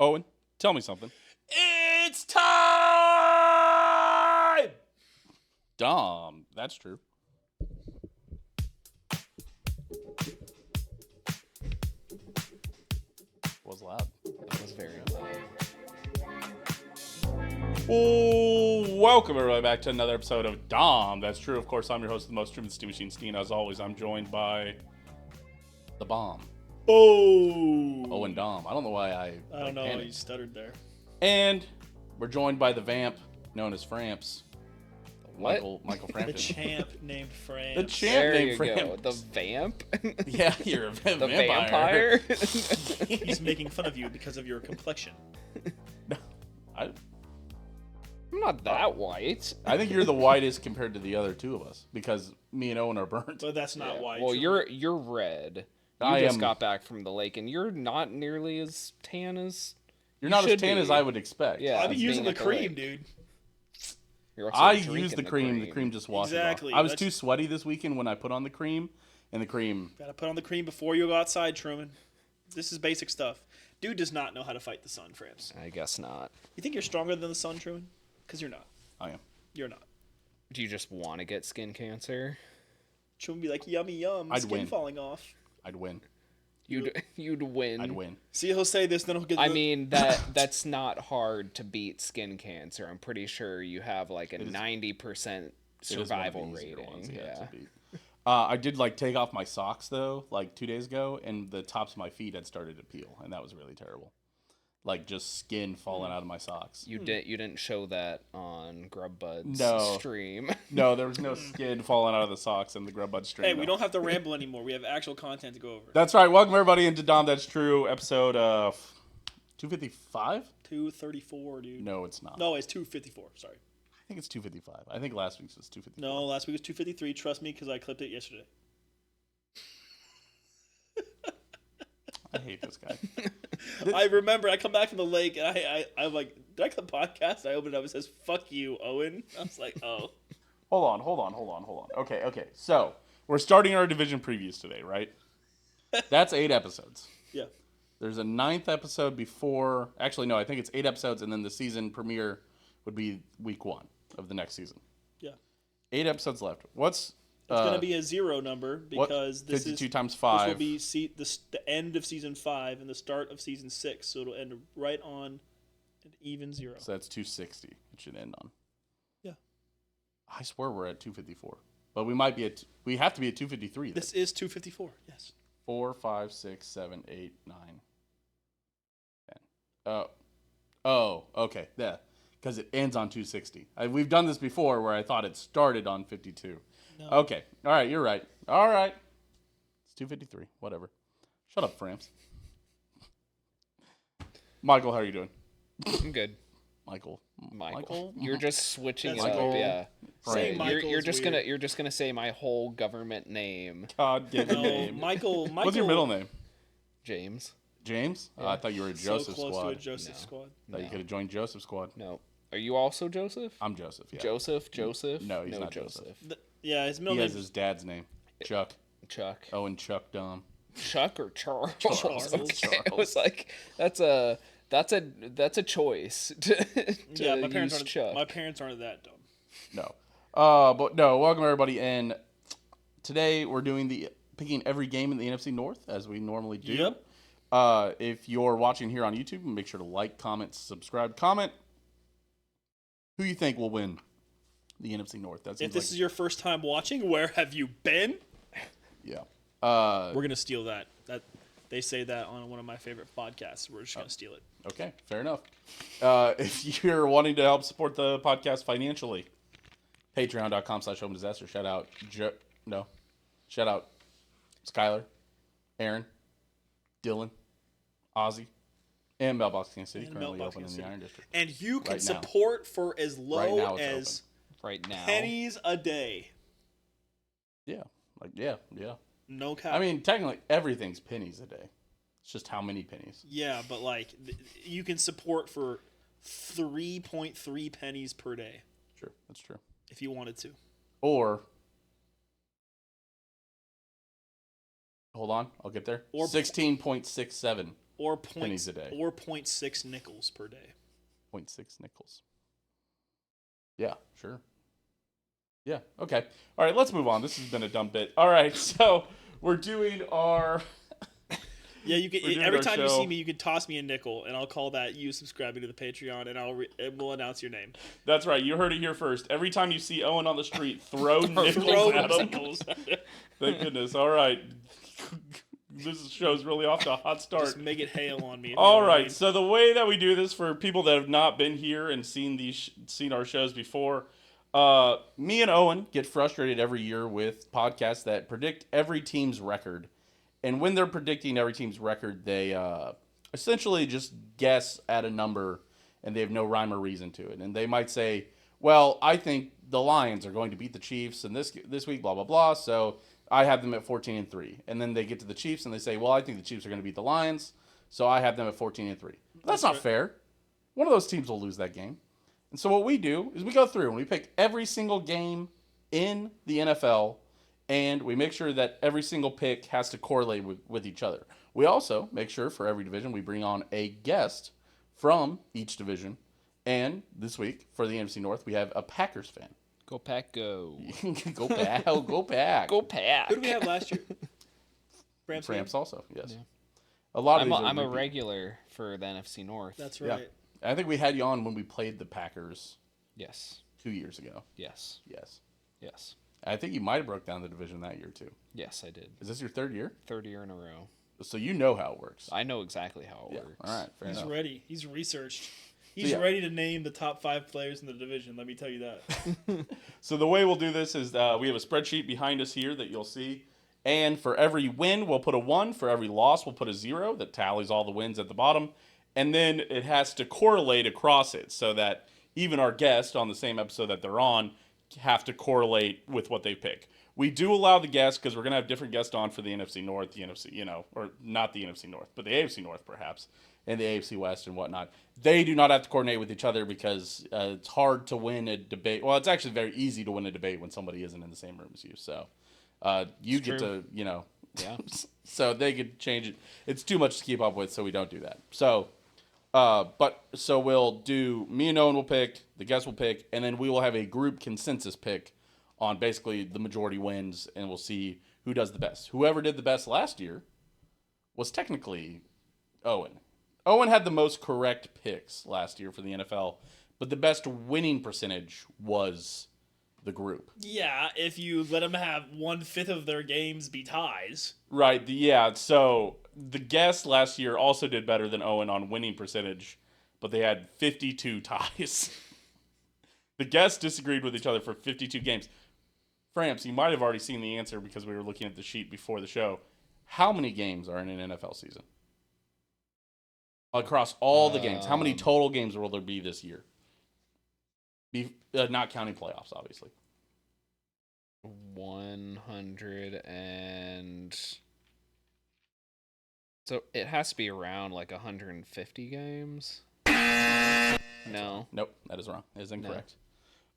Owen, tell me something. It's time! Dahm, that's true. Was loud. That was very loud. Oh, welcome everybody back to another episode of Dahm. That's true. Of course, I'm your host of the most Truman Steam Machine, Steen. As always, I'm joined by the bomb. Oh! Owen Dahm. I don't know why I don't know. panicked. You stuttered there. And we're joined by the vamp known as Framps. What? Michael The Frampton. champ named Fran. The champ There named you Framps. go. The vamp? Yeah, you're a The vampire. vampire? He's making fun of you because of your complexion. I'm not that white. I think you're the whitest compared to the other two of us because me and Owen are burnt. But that's not why. Well, you're red. You I just am- got back from the lake, and you're not nearly as tan as You're not as should tan be. as I would expect. Yeah. I've been using the being at the cream, lake. dude. You're also I drinking use the cream. The cream just washes Exactly. off. I was That's- too sweaty this weekend when I put on the cream, and the cream. Gotta put on the cream before you go outside, Truman. This is basic stuff. Dude does not know how to fight the sun, Framps. I guess not. You think you're stronger than the sun, Truman? Because you're not. I am. You're not. Do you just want to get skin cancer? Truman be like, yummy yum, I'd skin win. falling off. I'd win. You'd win. I'd win. See, he'll say this, then he'll get I the... mean that's not hard to beat skin cancer. I'm pretty sure you have like a 90% It is one of survival the easier rating. ones, Yeah. to beat. I did take off my socks though, 2 days ago, and the tops of my feet had started to peel, and that was really terrible. Just skin falling out of my socks. You didn't show that on Grubbud's No. stream. No, there was no skin falling out of the socks in the Grubbud stream. Hey, though. we don't have to ramble anymore. We have actual content to go over. That's right. Welcome everybody into Dahm. That's true. Episode 255. 234, dude. No, it's not. No, it's 254. Sorry. I think it's 255. I think last week's was 254. No, last week was 253. Trust me, because I clipped it yesterday. I hate this guy. I remember I come back from the lake and I'm like, did I clip podcast? I open it up. It says, "Fuck you, Owen." I was like, oh. Hold on. Okay. So we're starting our division previews today, right? That's 8 episodes. Yeah. There's a 9th episode before. Actually, no. I think it's 8 episodes, and then the season premiere would be week 1 of the next season. Yeah. 8 episodes left. What's It's going to be a 0 number because this 52 is times this 5? will be the end of season 5 and the start of season 6, so it'll end right on an even 0. So that's 260. It should end on. Yeah. I swear we're at 254, but we might be at. We have to be at 253. This is 254. Yes. 4, 5, 6, 7, 8, 9, 10. Oh, okay. Yeah, because it ends on 260. We've done this before where I thought it started on 52. No. Okay. All right. You're right. All right. It's 253. Whatever. Shut up, Framps. Michael, how are you doing? I'm good. Michael. You're just switching That's it Michael. up, yeah. Saying Frank. Michael You're is just weird. gonna say my whole government name, God give No, name. Michael. What's your middle name? James. James? Oh, I thought you were a So Joseph close squad. to a Joseph No. squad. Thought you could have joined Joseph squad. No. Are you also Joseph? I'm Joseph. Yeah. Joseph? No, he's not Joseph. Yeah, his middle He name has his dad's name. Chuck. Chuck. Owen Chuck Dahm. Chuck or Charles? Charles. Okay. I was like, that's a choice. Yeah, my use parents Chuck. aren't that dumb. No. But no, welcome everybody. And today we're doing picking every game in the NFC North as we normally do. Yep. If you're watching here on YouTube, make sure to like, comment, subscribe, comment who you think will win the NFC North. That seems If this is your first time watching, where have you been? yeah. We're gonna steal that. They say that on one of my favorite podcasts. We're just gonna steal it. Okay, fair enough. If you're wanting to help support the podcast financially, patreon.com/homedisaster. Shout out Skylar, Aaron, Dylan, Ozzy, and Mailbox Kansas City, And currently Mailbox open in Kansas the City. Iron District. And you can Right now. support for as Right low now it's as right now. pennies a day. Yeah, yeah. No cap. I mean, technically, everything's pennies a day. It's just how many pennies. yeah, but you can support for 3.3 pennies per day Sure, that's true. if you wanted to. Or, hold on, I'll get there. Or 16.67 Or pennies a day. Or 0.6 nickels per day. 0.6 nickels. Yeah, sure. Yeah, okay. All right, let's move on. This has been a dumb bit. All right, so we're doing our... Yeah, you We're can. doing Every our time you show. see me, you can toss me a nickel, and I'll call that you subscribing to the Patreon, and we'll announce your name. That's right. You heard it here first. Every time you see Owen on the street, throw nickels Throw at him. nickels. Thank goodness. All right. This show's really off to a hot start. Just make it hail on me. All right. So the way that we do this for people that have not been here and seen seen our shows before, me and Owen get frustrated every year with podcasts that predict every team's record. And when they're predicting every team's record, they essentially just guess at a number, and they have no rhyme or reason to it. And they might say, well, I think the Lions are going to beat the Chiefs in this week, blah, blah, blah, so I have them at 14-3. And then they get to the Chiefs, and they say, well, I think the Chiefs are going to beat the Lions, so I have them at 14-3. But that's not fair. One of those teams will lose that game. And so what we do is we go through, and we pick every single game in the NFL, and we make sure that every single pick has to correlate with each other. We also make sure for every division we bring on a guest from each division. And this week, for the NFC North, we have a Packers fan. Go Pack, go. Go Pack. Go Pack. Go Pack. Who did we have last year? Rams also, yes. Yeah. A lot of I'm these a regular for the NFC North. That's right. I think we had you on when we played the Packers Yes. 2 years ago. Yes. Yes. Yes. I think you might have broke down the division that year, too. Yes, I did. Is this your third year? Third year in a row. So you know how it works. I know exactly how it works. All right, fair He's enough. ready. He's researched. He's yeah. ready to name the top 5 players in the division. Let me tell you that. So the way we'll do this is we have a spreadsheet behind us here that you'll see. And for every win, we'll put a 1. For every loss, we'll put a 0 that tallies all the wins at the bottom. And then it has to correlate across it so that even our guest on the same episode that they're on have to correlate with what they pick. We do allow the guests because we're going to have different guests on for the NFC North, the NFC, or not the NFC North, but the AFC North perhaps, and the AFC West and whatnot. They do not have to coordinate with each other because it's hard to win a debate. Well, it's actually very easy to win a debate when somebody isn't in the same room as you. So you get to, Yeah. so they could change it. It's too much to keep up with, so we don't do that. So, so we'll do, me and Owen will pick, the guest will pick, and then we will have a group consensus pick on basically the majority wins, and we'll see who does the best. Whoever did the best last year was technically Owen. Owen had the most correct picks last year for the NFL, but the best winning percentage was the group. Yeah, if you let them have 1/5 of their games be ties. Right, so the guest last year also did better than Owen on winning percentage, but they had 52 ties. The guests disagreed with each other for 52 games. Framps, you might have already seen the answer because we were looking at the sheet before the show. How many games are in an NFL season? Across all the games. How many total games will there be this year? Not counting playoffs, obviously. 100 and... So it has to be around like 150 games? No. Nope, that is wrong. That is incorrect.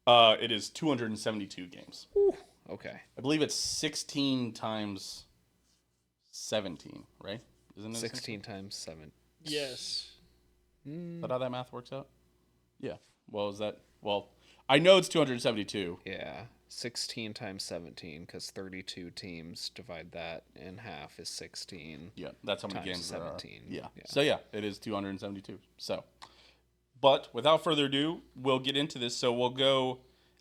It is 272 games. Ooh, okay. I believe it's 16 times 17, right? Isn't it 16 times 7. Yes. Is that how that math works out? Yeah. Well, I know it's 272. Yeah. 16 times 17, because 32 teams divide that in half is 16. Yeah, that's how many times games there are. 17. Yeah. So, yeah, it is 272. So, but without further ado, we'll get into this. So, we'll go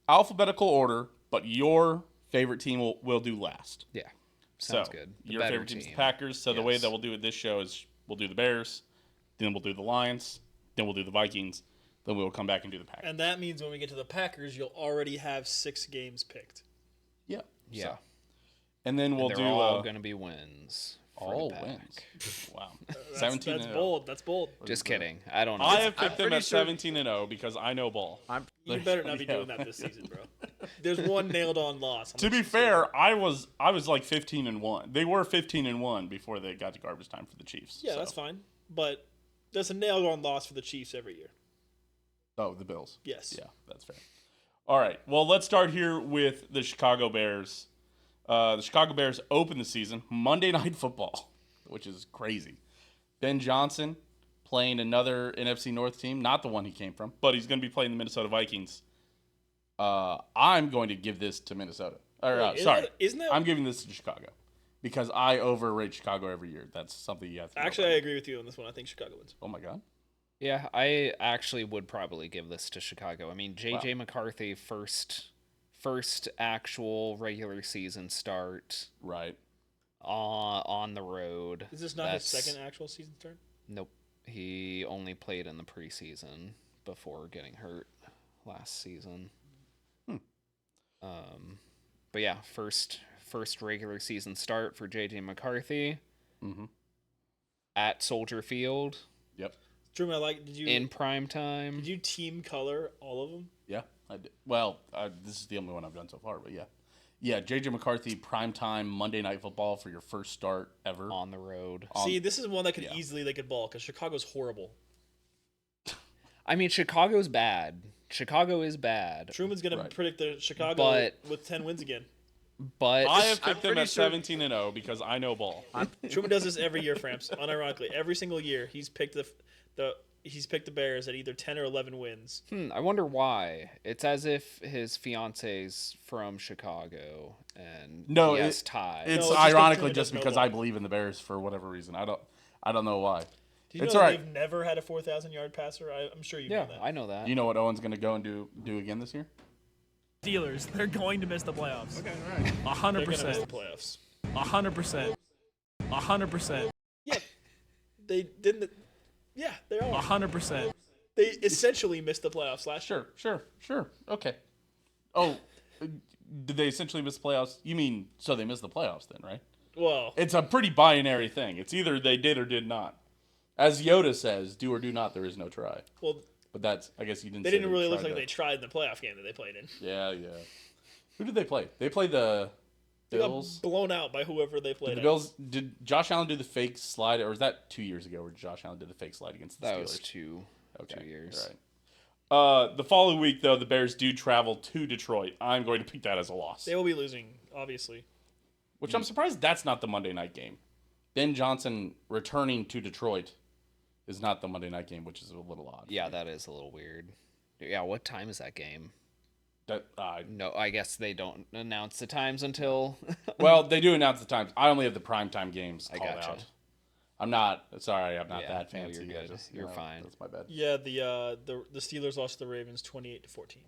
alphabetical order, but your favorite team will do last. Yeah. Sounds so, good. The your better favorite team's the team. Packers. So, the way Yes. that we'll do it this show is we'll do the Bears, then we'll do the Lions, then we'll do the Vikings, then we'll come back and do the Packers. And that means when we get to the Packers, you'll already have 6 games picked. Yeah. Yeah. So. And then we'll they're do all going to be wins. for all the Pack. wins. Wow. That's 17 That's and bold. That's bold. Just kidding. I don't know. I have picked them pretty at sure- 17-0 because I know ball. You better not be doing that this season, bro. There's one nailed-on loss. To be fair, I was like 15-1. They were 15-1 before they got to garbage time for the Chiefs. Yeah, so. that's fine. But there's a nailed-on loss for the Chiefs every year. Oh, the Bills. Yes. Yeah, that's fair. All right. Well, let's start here with the Chicago Bears. The Chicago Bears open the season Monday Night Football, which is crazy. Ben Johnson playing another NFC North team, not the one he came from, but he's going to be playing the Minnesota Vikings. I'm going to give this to Minnesota. Isn't that I'm giving this to Chicago because I overrate Chicago every year. That's something you have to. Actually, I agree with you on this one. I think Chicago wins. Oh my God. Yeah, I actually would probably give this to Chicago. I mean, J.J. Wow. McCarthy first actual regular season start Right. on the road. Is this not his second actual season start? Nope. He only played in the preseason before getting hurt last season. But yeah, first regular season start for J.J. McCarthy at Soldier Field. Yep. Truman, did you in prime time? Did you team color all of them? Yeah, I did. Well, this is the only one I've done so far, but yeah. Yeah, J.J. McCarthy, primetime Monday Night Football for your first start ever. On the road. See, this is one that could they could ball because Chicago's horrible. I mean, Chicago's bad. Chicago is bad. Truman's going to predict the Chicago with 10 wins again. But I have picked them at 17-0 because I know ball. Truman does this every year, Framps. Unironically, every single year he's picked the Bears at either 10 or 11 wins. I wonder why. It's as if his fiance's from Chicago and he has ties. It's ironically just because I believe in the Bears for whatever reason. I don't know why. Do you know they've never had a 4,000-yard passer? I'm sure you know that. Yeah, I know that. You know what Owen's going to go and do again this year? Steelers, they're going to miss the playoffs. Okay, all right. 100%. They're going to miss the playoffs. 100%. 100%. Yeah, they didn't. Yeah, they are. 100%. They essentially missed the playoffs last year. Sure. Okay. Oh, did they essentially miss the playoffs? You mean so they missed the playoffs then, right? Well, it's a pretty binary thing. It's either they did or did not. As Yoda says, do or do not, there is no try. Well, but that's, I guess you didn't say they didn't really look like they tried in the playoff game that they played in. Yeah. Who did they play? They played the Bills. They got blown out by whoever they played. The Bills, did Josh Allen do the fake slide, or was that 2 years ago where Josh Allen did the fake slide against the Steelers? That was 2 years. All right. The following week, though, the Bears do travel to Detroit. I'm going to pick that as a loss. They will be losing, obviously. Which I'm surprised that's not the Monday night game. Ben Johnson returning to Detroit is not the Monday night game, which is a little odd. Yeah, that is a little weird. Yeah, what time is that game? No, I guess they don't announce the times until... Well, they do announce the times. I only have the primetime games called out. I'm not that fancy. No, you're good. You're fine. That's my bad. Yeah, the Steelers lost to the Ravens 28-14.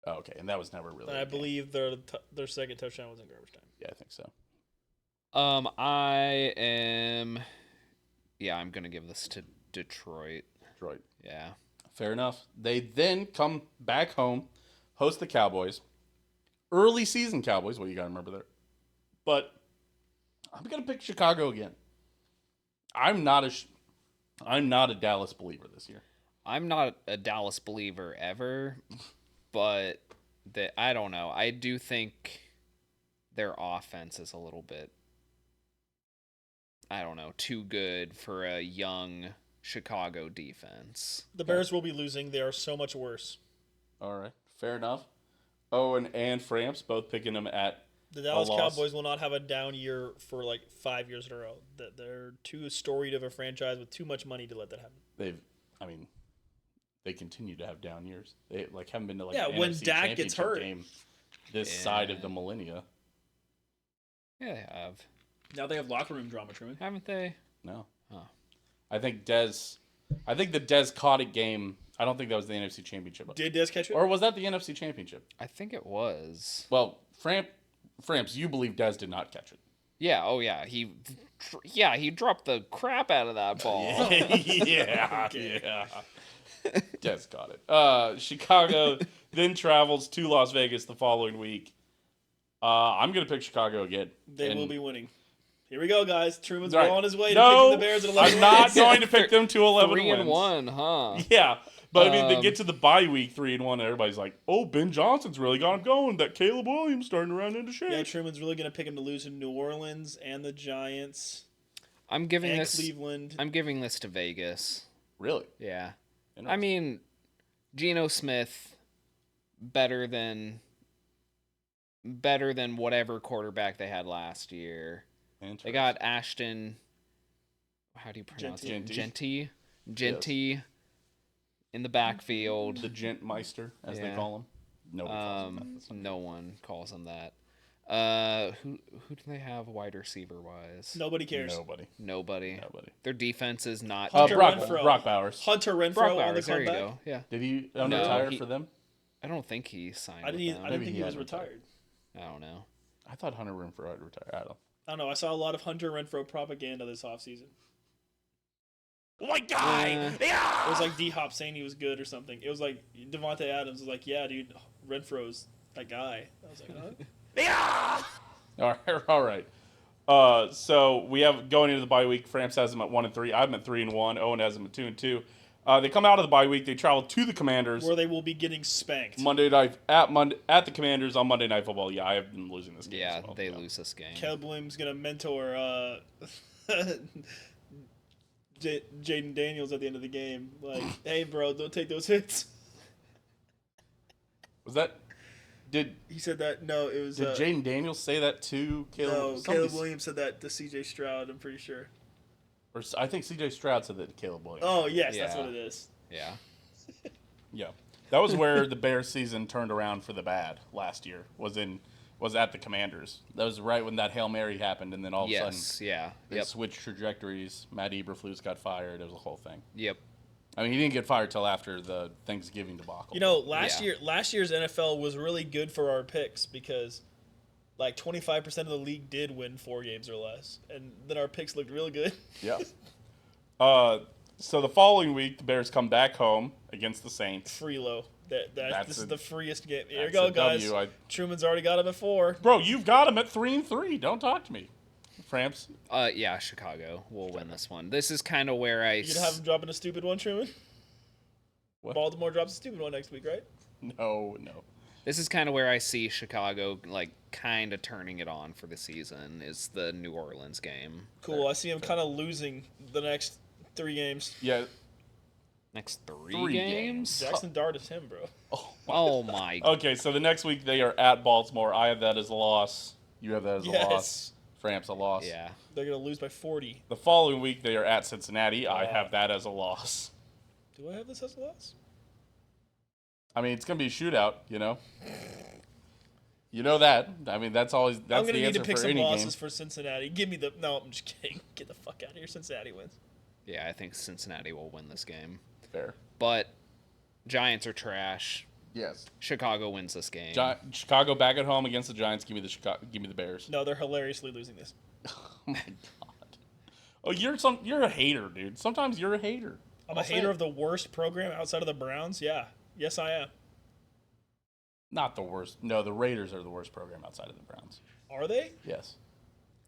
Oh, okay, and that was never really. And I believe their second touchdown was in garbage time. Yeah, I think so. I'm gonna give this to Detroit. Yeah. Fair enough. They then come back home, host the Cowboys. Early season Cowboys, you got to remember there. But I'm going to pick Chicago again. I'm not a Dallas believer this year. I'm not a Dallas believer ever, but I don't know. I do think their offense is a little bit, I don't know, too good for a young Chicago defense. The Bears will be losing. They are so much worse. All right. Fair enough. Owen and Framps both picking them at the Dallas Cowboys will not have a down year for 5 years in a row. They're too storied of a franchise with too much money to let that happen. They continue to have down years. They haven't been to when NFC Dak gets hurt game this side of the millennia. Yeah, they have. Now they have locker room drama, Truman. Haven't they? No. Oh. I think the Dez caught it game. I don't think that was the NFC Championship. Did Dez catch it? Or was that the NFC Championship? I think it was. Well, Framps, you believe Dez did not catch it. Yeah, oh yeah. He dropped the crap out of that ball. Yeah. Dez caught it. Chicago then travels to Las Vegas the following week. I'm going to pick Chicago again. They will be winning. Here we go, guys. Truman's well on his way to picking the Bears at 11 I'm not going to pick them to 11 wins. 3-1, huh? Yeah. But, they get to the bye week 3-1, and everybody's like, oh, Ben Johnson's really got him going. That Caleb Williams starting to run into shape. Yeah, Truman's really going to pick him to lose in New Orleans and the Giants. Cleveland. I'm giving this to Vegas. Really? Yeah. I mean, Geno Smith, better than whatever quarterback they had last year. They got Ashton How do you pronounce Genty. it? Genty. Genty in the backfield. The Gentmeister, as they Yeah. call him. Nobody calls him that. That's not No one calls him that. Who do they have wide receiver wise? Nobody cares. Nobody. Their defense is not. Hunter Brock Renfro. Bowers. Hunter Renfro Brock on the Bowers, there you comeback. go. Yeah. Did he No, retire he- for them? I don't think he signed I with didn't. them. I didn't Maybe think he he was had retired. I don't know. I thought Hunter Renfro had retired. I don't know. I saw a lot of Hunter Renfro propaganda this offseason. Oh my God! It was like D-Hop saying he was good or something. It was like Devontae Adams was like, yeah, dude, Renfro's that guy. I was like, huh? All right. So we have going into the bye week. Framps has them at 1-3. I'm at 3-1. Owen has them at 2-2. They come out of the bye week. They travel to the Commanders Where they will be getting spanked. Monday night at the Commanders on Monday Night Football. Yeah, I have them losing this game. Yeah, as well. they lose this game. Caleb Williams gonna mentor Jaden Daniels at the end of the game. Like, hey, bro, don't take those hits. Was that? Did He said that. No, it was. Jaden Daniels say that to Caleb? No, Caleb Somebody's- Williams said that to C.J. Stroud. I'm pretty sure. Or I think C.J. Stroud said that to Caleb Williams. Oh yes, that's Yeah. what it is. Yeah. Yeah, that was where the Bears season turned around for the bad last year. Was at the Commanders. That was right when that Hail Mary happened, and then all of a Yes. sudden Yeah. they Yep. switched trajectories. Matt Eberflus got fired. It was a whole thing. Yep. I mean, he didn't get fired till after the Thanksgiving debacle. You know, last Yeah. year's NFL was really good for our picks because like 25% of the league did win 4 games or less, and then our picks looked really good. Yeah. So the following week, the Bears come back home against the Saints. Freelo. This is the freest game. Here we that's go, a guys. W. Truman's already got him at 4. Bro, you've got him at 3-3. Don't talk to me, Framps. Yeah, Chicago will win this one. This is kind of where I. You gonna have him dropping a stupid one, Truman? What? Baltimore drops a stupid one next week, right? No. This is kind of where I see Chicago like kind of turning it on for the season. Is the New Orleans game. Cool. I see him kind of losing the next 3 games. Yeah. Next Three three games. games. Jackson Dart is him, bro. Oh my. Okay, so the next week they are at Baltimore. I have that as a loss. You have that as a loss. Yes. Framps a loss. Yeah. They're gonna lose by 40. The following week they are at Cincinnati. I have that as a loss. Do I have this as a loss? I mean, it's gonna be a shootout. You know. You know that. I mean, that's I'm the gonna need answer to pick for some any losses game. for Cincinnati. Give me the. No, I'm just kidding. Get the fuck out of here. Cincinnati wins. Yeah, I think Cincinnati will win this game. Fair. But Giants are trash. Yes. Chicago wins this game. Chicago back at home against the Giants. Give me the Bears. No, they're hilariously losing this. Oh my God. Oh, you're a hater, dude. Sometimes you're a hater. I'm a I'll say hater it. of the worst program outside of the Browns. Yeah. Yes, I am. Not the worst. No, the Raiders are the worst program outside of the Browns. Are they? Yes.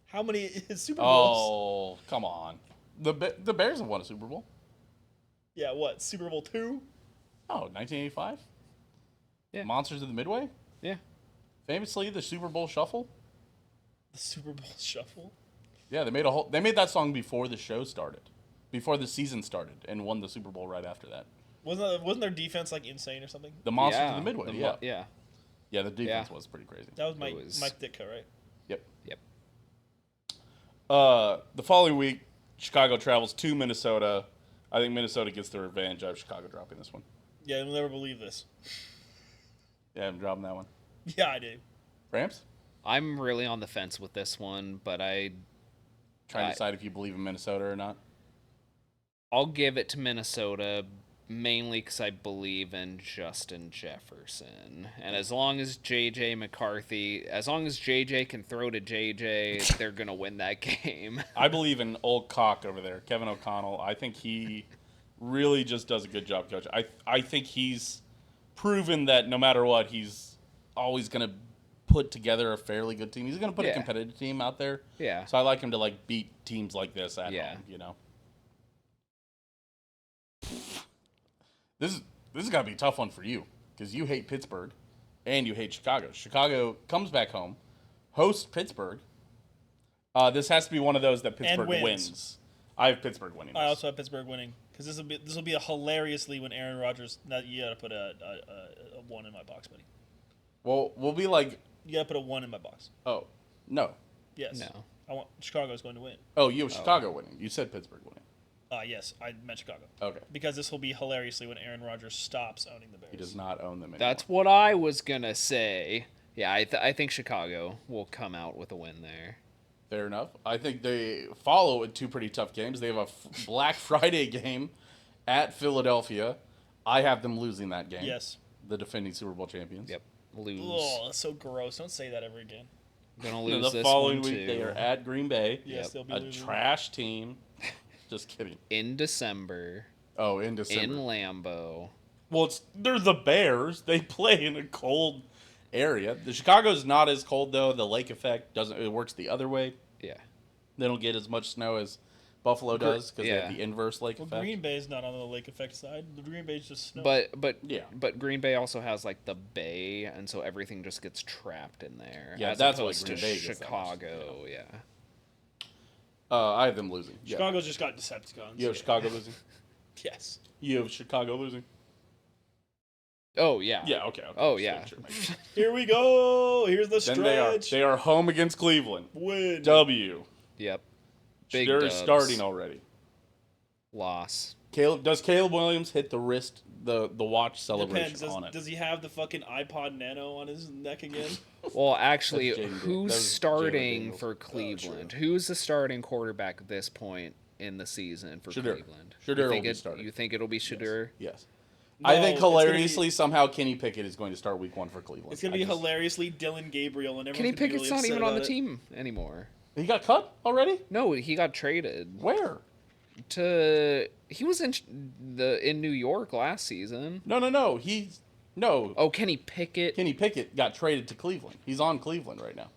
How many Super Bowls? Oh, come on. The Bears have won a Super Bowl. Yeah, what? Super Bowl 2? Oh, 1985? Yeah. Monsters of the Midway? Yeah. Famously, the Super Bowl Shuffle? The Super Bowl Shuffle? Yeah, they made that song before the show started. Before the season started, and won the Super Bowl right after that. Wasn't their defense like insane or something? The Monsters Yeah, of the Midway, the yeah. Mo- yeah. Yeah, the defense Yeah. was pretty crazy. That was Mike was- Ditka, right? Yep. Yep. The following week, Chicago travels to Minnesota. I think Minnesota gets the revenge. I have Chicago dropping this one. Yeah, you'll never believe this. Yeah, I'm dropping that one. Yeah, I do. Rams? I'm really on the fence with this one, but Trying to decide if you believe in Minnesota or not. I'll give it to Minnesota mainly because I believe in Justin Jefferson. And as long as JJ can throw to JJ, they're going to win that game. I believe in old cock over there, Kevin O'Connell. I think he really just does a good job coaching. I think he's proven that no matter what, he's always going to put together a fairly good team. He's going to put a Yeah. competitive team out there. Yeah. So I like him to like beat teams like this at Yeah. home, you know. This is got to be a tough one for you because you hate Pittsburgh and you hate Chicago. Chicago comes back home, hosts Pittsburgh. This has to be one of those that Pittsburgh wins. wins. I have Pittsburgh winning. I this. also have Pittsburgh winning because this will be a hilariously when Aaron Rodgers. Now you gotta put a 1 in my box, buddy. Well, we'll be like, You gotta put a 1 in my box. oh, no. Yes. No. I want Chicago's going to win. Oh, you have Chicago winning. You said Pittsburgh winning. Yes, I meant Chicago. Okay. Because this will be hilariously when Aaron Rodgers stops owning the Bears. He does not own them anymore. That's what I was gonna say. Yeah, I think Chicago will come out with a win there. Fair enough. I think they follow with 2 pretty tough games. They have a Black Friday game at Philadelphia. I have them losing that game. Yes. The defending Super Bowl champions. Yep, lose. Oh, that's so gross. Don't say that ever again. Gonna lose The this following one week too. they are at Green Bay. Yes, they'll be a losing. trash team. Just kidding. In December. Oh, in December. In Lambeau. Well, they're the Bears. They play in a cold area. The Chicago's not as cold though. The lake effect it works the other way. Yeah. They don't get as much snow as Buffalo does because they yeah. have the inverse lake Well, effect. Green Bay's not on the lake effect side. The Green Bay's just snow. But Green Bay also has like the bay, and so everything just gets trapped in there. Yeah, as that's why opposed Green to Bay gets that much. Chicago. Yeah. I have them losing. Yeah. Chicago's just got Decepticons. You have Chicago losing. Yes. You have Chicago losing. Oh yeah. Yeah. Okay. Oh yeah. Sure. Here we go. Here's the Then stretch. they are home against Cleveland. Win. W. Yep. Big They're dubs. starting already. Loss. Does Caleb Williams hit the wrist, the watch celebration Depends. on it? Does he have the fucking iPod Nano on his neck again? Well, actually, That's Jaden Daniels. who's That was starting Jalen for Daniels. Cleveland? Who's the starting quarterback at this point in the season for Shedeur. Cleveland? Shedeur You will think be starting. You think it'll be Shedeur? Yes. No, I think it's gonna hilariously somehow Kenny Pickett is going to start week 1 for Cleveland. It's gonna be hilariously Dylan Gabriel and Kenny everyone's gonna be Pickett's really not even upset on the about it. team anymore. He got cut already? No, he got traded Where? He was in New York last season. No. Oh, Kenny Pickett. Kenny Pickett got traded to Cleveland. He's on Cleveland right now.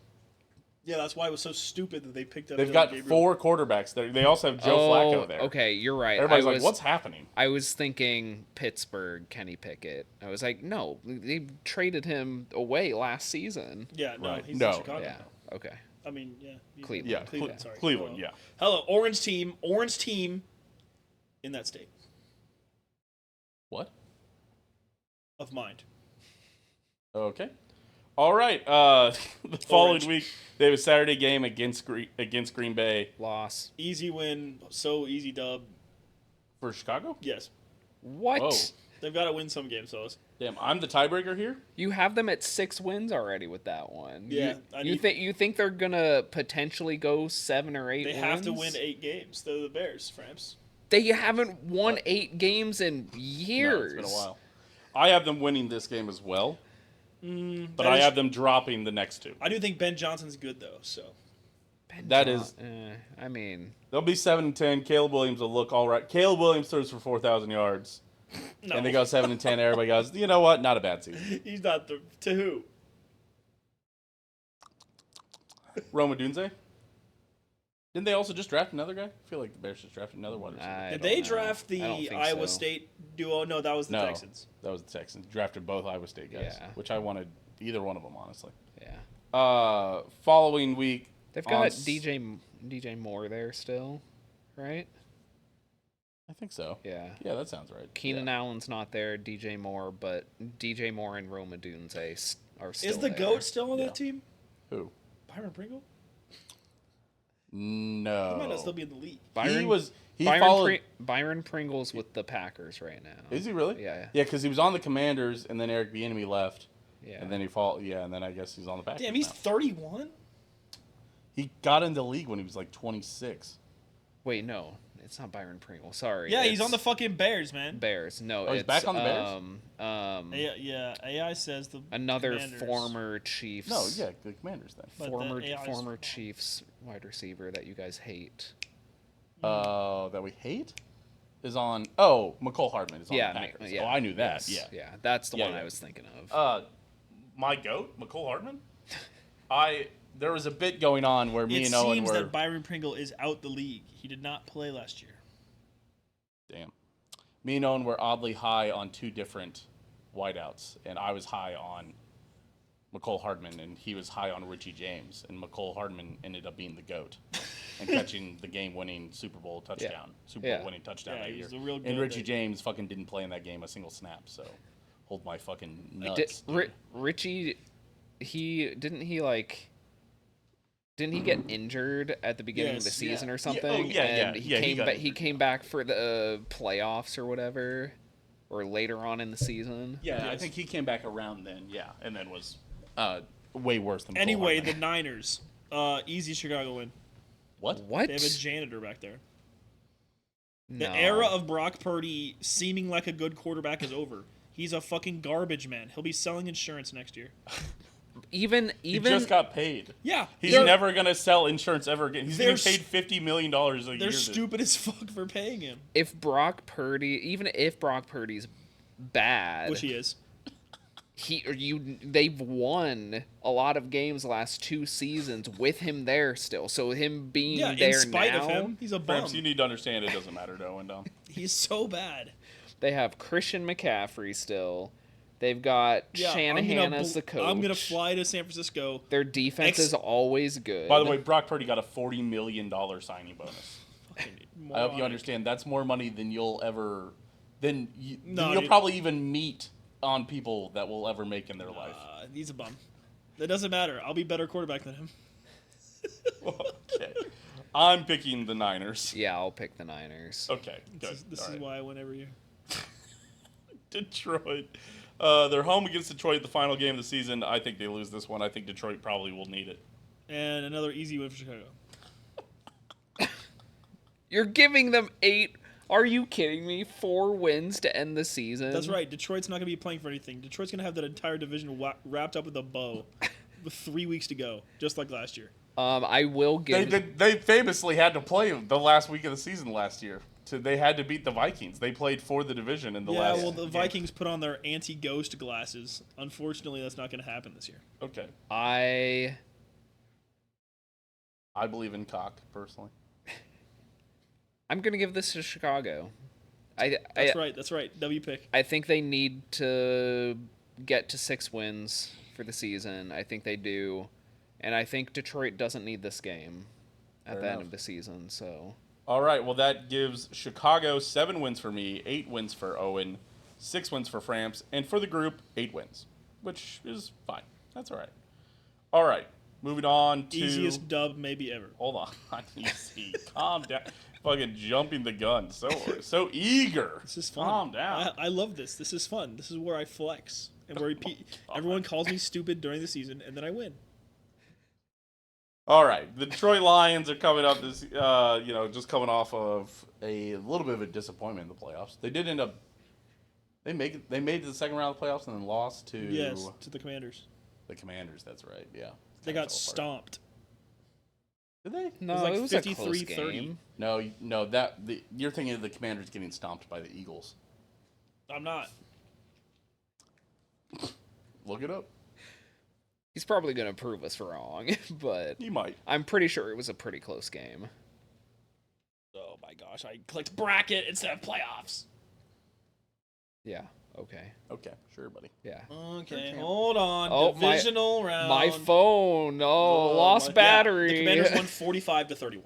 Yeah, that's why it was so stupid that they picked up. They've Dylan got Gabriel. 4 quarterbacks there. They also have Joe Flacco there. Okay, you're right. Everybody's like, what's happening? I was thinking Pittsburgh, Kenny Pickett. I was like, no, they traded him away last season. Yeah, no, Right. he's No. in Chicago. Yeah. now. Okay. I mean, yeah. Cleveland. Yeah, Cleveland. Sorry. Cleveland, Hello. yeah. Hello, orange team in that state What? of mind. Okay. All right. The following week, they have a Saturday game against Green Bay. Loss. Easy win, so easy dub. For Chicago? Yes, What? Oh. they've got to win some games, fellas. Damn, I'm the tiebreaker here? You have them at 6 wins already with that one. Yeah, You think they're gonna potentially go 7 or 8 They wins? have to win 8 games. They're the Bears, Framps. They haven't won 8 games in years. No, it's been a while. I have them winning this game as well, but that I is- have them dropping the next 2. I do think Ben Johnson's good though. So That is- I mean, They'll be 7-10. Caleb Williams will look all right. Caleb Williams throws for 4,000 yards, no, and they go 7-10. Everybody goes, you know what? Not a bad season. he's not the to who. Roma Dunze? Didn't they also just draft another guy? I feel like the Bears just drafted another one. Did they draft I don't the think Iowa so. State duo? No, that was the No, Texans. that was the Texans. Drafted both Iowa State guys, Yeah. which I wanted either one of them, honestly. Yeah. Following week, They've on got s- DJ Moore there still, right? I think so. Yeah. Yeah, that sounds right. Keenan yeah. Allen's not there, DJ Moore, but DJ Moore and Roma Dunze are still Is the there. GOAT still on Yeah. that team? Who? Byron Pringle? No. He might not still be in the league. Byron Pringle's with the Packers right now. Is he really? Yeah. Yeah, because he was on the Commanders, and then Eric Bieniemy left, Yeah. and then and then I guess he's on the Packers. Damn, he's now. 31. He got into the league when he was like 26. Wait, no, it's not Byron Pringle. Sorry. Yeah, he's it's on the fucking Bears, man. Bears. No, Oh, he's it's back on the Bears? Yeah, AI says the another Commanders. former Chiefs. No, yeah, the Commanders then. But Former the AI 's wrong. Chiefs wide receiver that you guys hate. That we hate is on. Oh, McCole Hardman is on Yeah, the Packers. yeah. Oh, I knew that. Yes, yeah, that's the Yeah, one yeah. I was thinking of. My goat, McCole Hardman. There was a bit going on where me It and Owen seems were. that Byron Pringle is out the league. He did not play last year. Damn. Me and Owen were oddly high on 2 different wideouts, and I was high on McCole Hardman, and he was high on Richie James, and McCole Hardman ended up being the GOAT and catching the game-winning Super Bowl touchdown, Super Yeah. Bowl winning touchdown Yeah, that he year. was a real And goat Richie that James fucking didn't play in that game a single snap, so hold my fucking Did, nuts. dude. Richie, he Didn't he get injured at the beginning of the Yes. season Yeah. or Yeah. something? Oh, yeah, yeah. And Yeah, he got he injured. came back for the playoffs or whatever, or later on in the season. Yeah, I Yes. think he came back around then. Yeah, and then was way worse than. Anyway, Cole the Niners. Easy Chicago win. what? What? They have a janitor back there. The No. era of Brock Purdy seeming like a good quarterback is over. He's a fucking garbage man. He'll be selling insurance next year. even He just got paid. Yeah, He's they're- never gonna sell insurance ever again. He's They're getting paid $50 million a year. They're stupid as fuck for paying him, if Brock Purdy's bad, which he is. they've won a lot of games the last 2 seasons with him there still. So him being Yeah, there in spite now, of him, he's a bum. Gramps, you need to understand it doesn't matter to Owen Dahm. He's so bad. they have Christian McCaffrey still. They've got Yeah, Shanahan as the coach. I'm gonna fly to San Francisco. Their defense is always good. By the way, Brock Purdy got a $40 million signing bonus. Fucking I hope you moronic. understand. That's more money than you'll ever, than No, you'll dude. probably even meet on people that will ever make in their life. He's a bum. That doesn't matter. I'll be better quarterback than him. Okay, I'm picking the Niners. yeah, I'll pick the Niners. Okay, good. This All is right. why I win every year. Detroit. They're home against Detroit, the final game of the season. I think they lose this one. I think Detroit probably will need it. And another easy win for Chicago. You're giving them 8. Are you kidding me? 4 wins to end the season. That's right. Detroit's not going to be playing for anything. Detroit's going to have that entire division wrapped up with a bow with 3 weeks to go, just like last year. I will give. They famously had to play the last week of the season last year. They had to beat the Vikings. They played for the division in the Yeah, last. well, the game. Vikings put on their anti-ghost glasses. Unfortunately, that's not going to happen this year. Okay, I believe in cock personally. I'm gonna give this to Chicago. That's right. That's right. W pick. I think they need to get to 6 wins for the season. I think they do, and I think Detroit doesn't need this game at Fair the end enough. of the season. So All right, well, that gives Chicago 7 wins for me, 8 wins for Owen, 6 wins for Framps, and for the group, 8 wins, which is fine. That's all right. All right, moving on to... Easiest dub maybe ever. Hold on. Easy. Calm down. Fucking jumping the gun. So eager. This is fun. Calm down. I love this. This is fun. This is where I flex and where everyone calls me stupid during the season, and then I win. All right, the Detroit Lions are coming up this, just coming off of a little bit of a disappointment in the playoffs. They did end up, they made it to the second round of the playoffs and then lost to Yes, to the Commanders. the Commanders. That's right. Yeah, They Kinda got fell apart. stomped. Did they? no, like it was a close 53-30. game. No, you're thinking of the Commanders getting stomped by the Eagles. I'm not. Look it up. He's probably gonna prove us wrong, but You might. I'm pretty sure it was a pretty close game. Oh my gosh! I clicked bracket instead of playoffs. Yeah. Okay. Okay, sure, buddy. Yeah. Okay, hold on. Oh, Divisional round. My phone. Oh, lost yeah, battery. the Commanders won 45-31.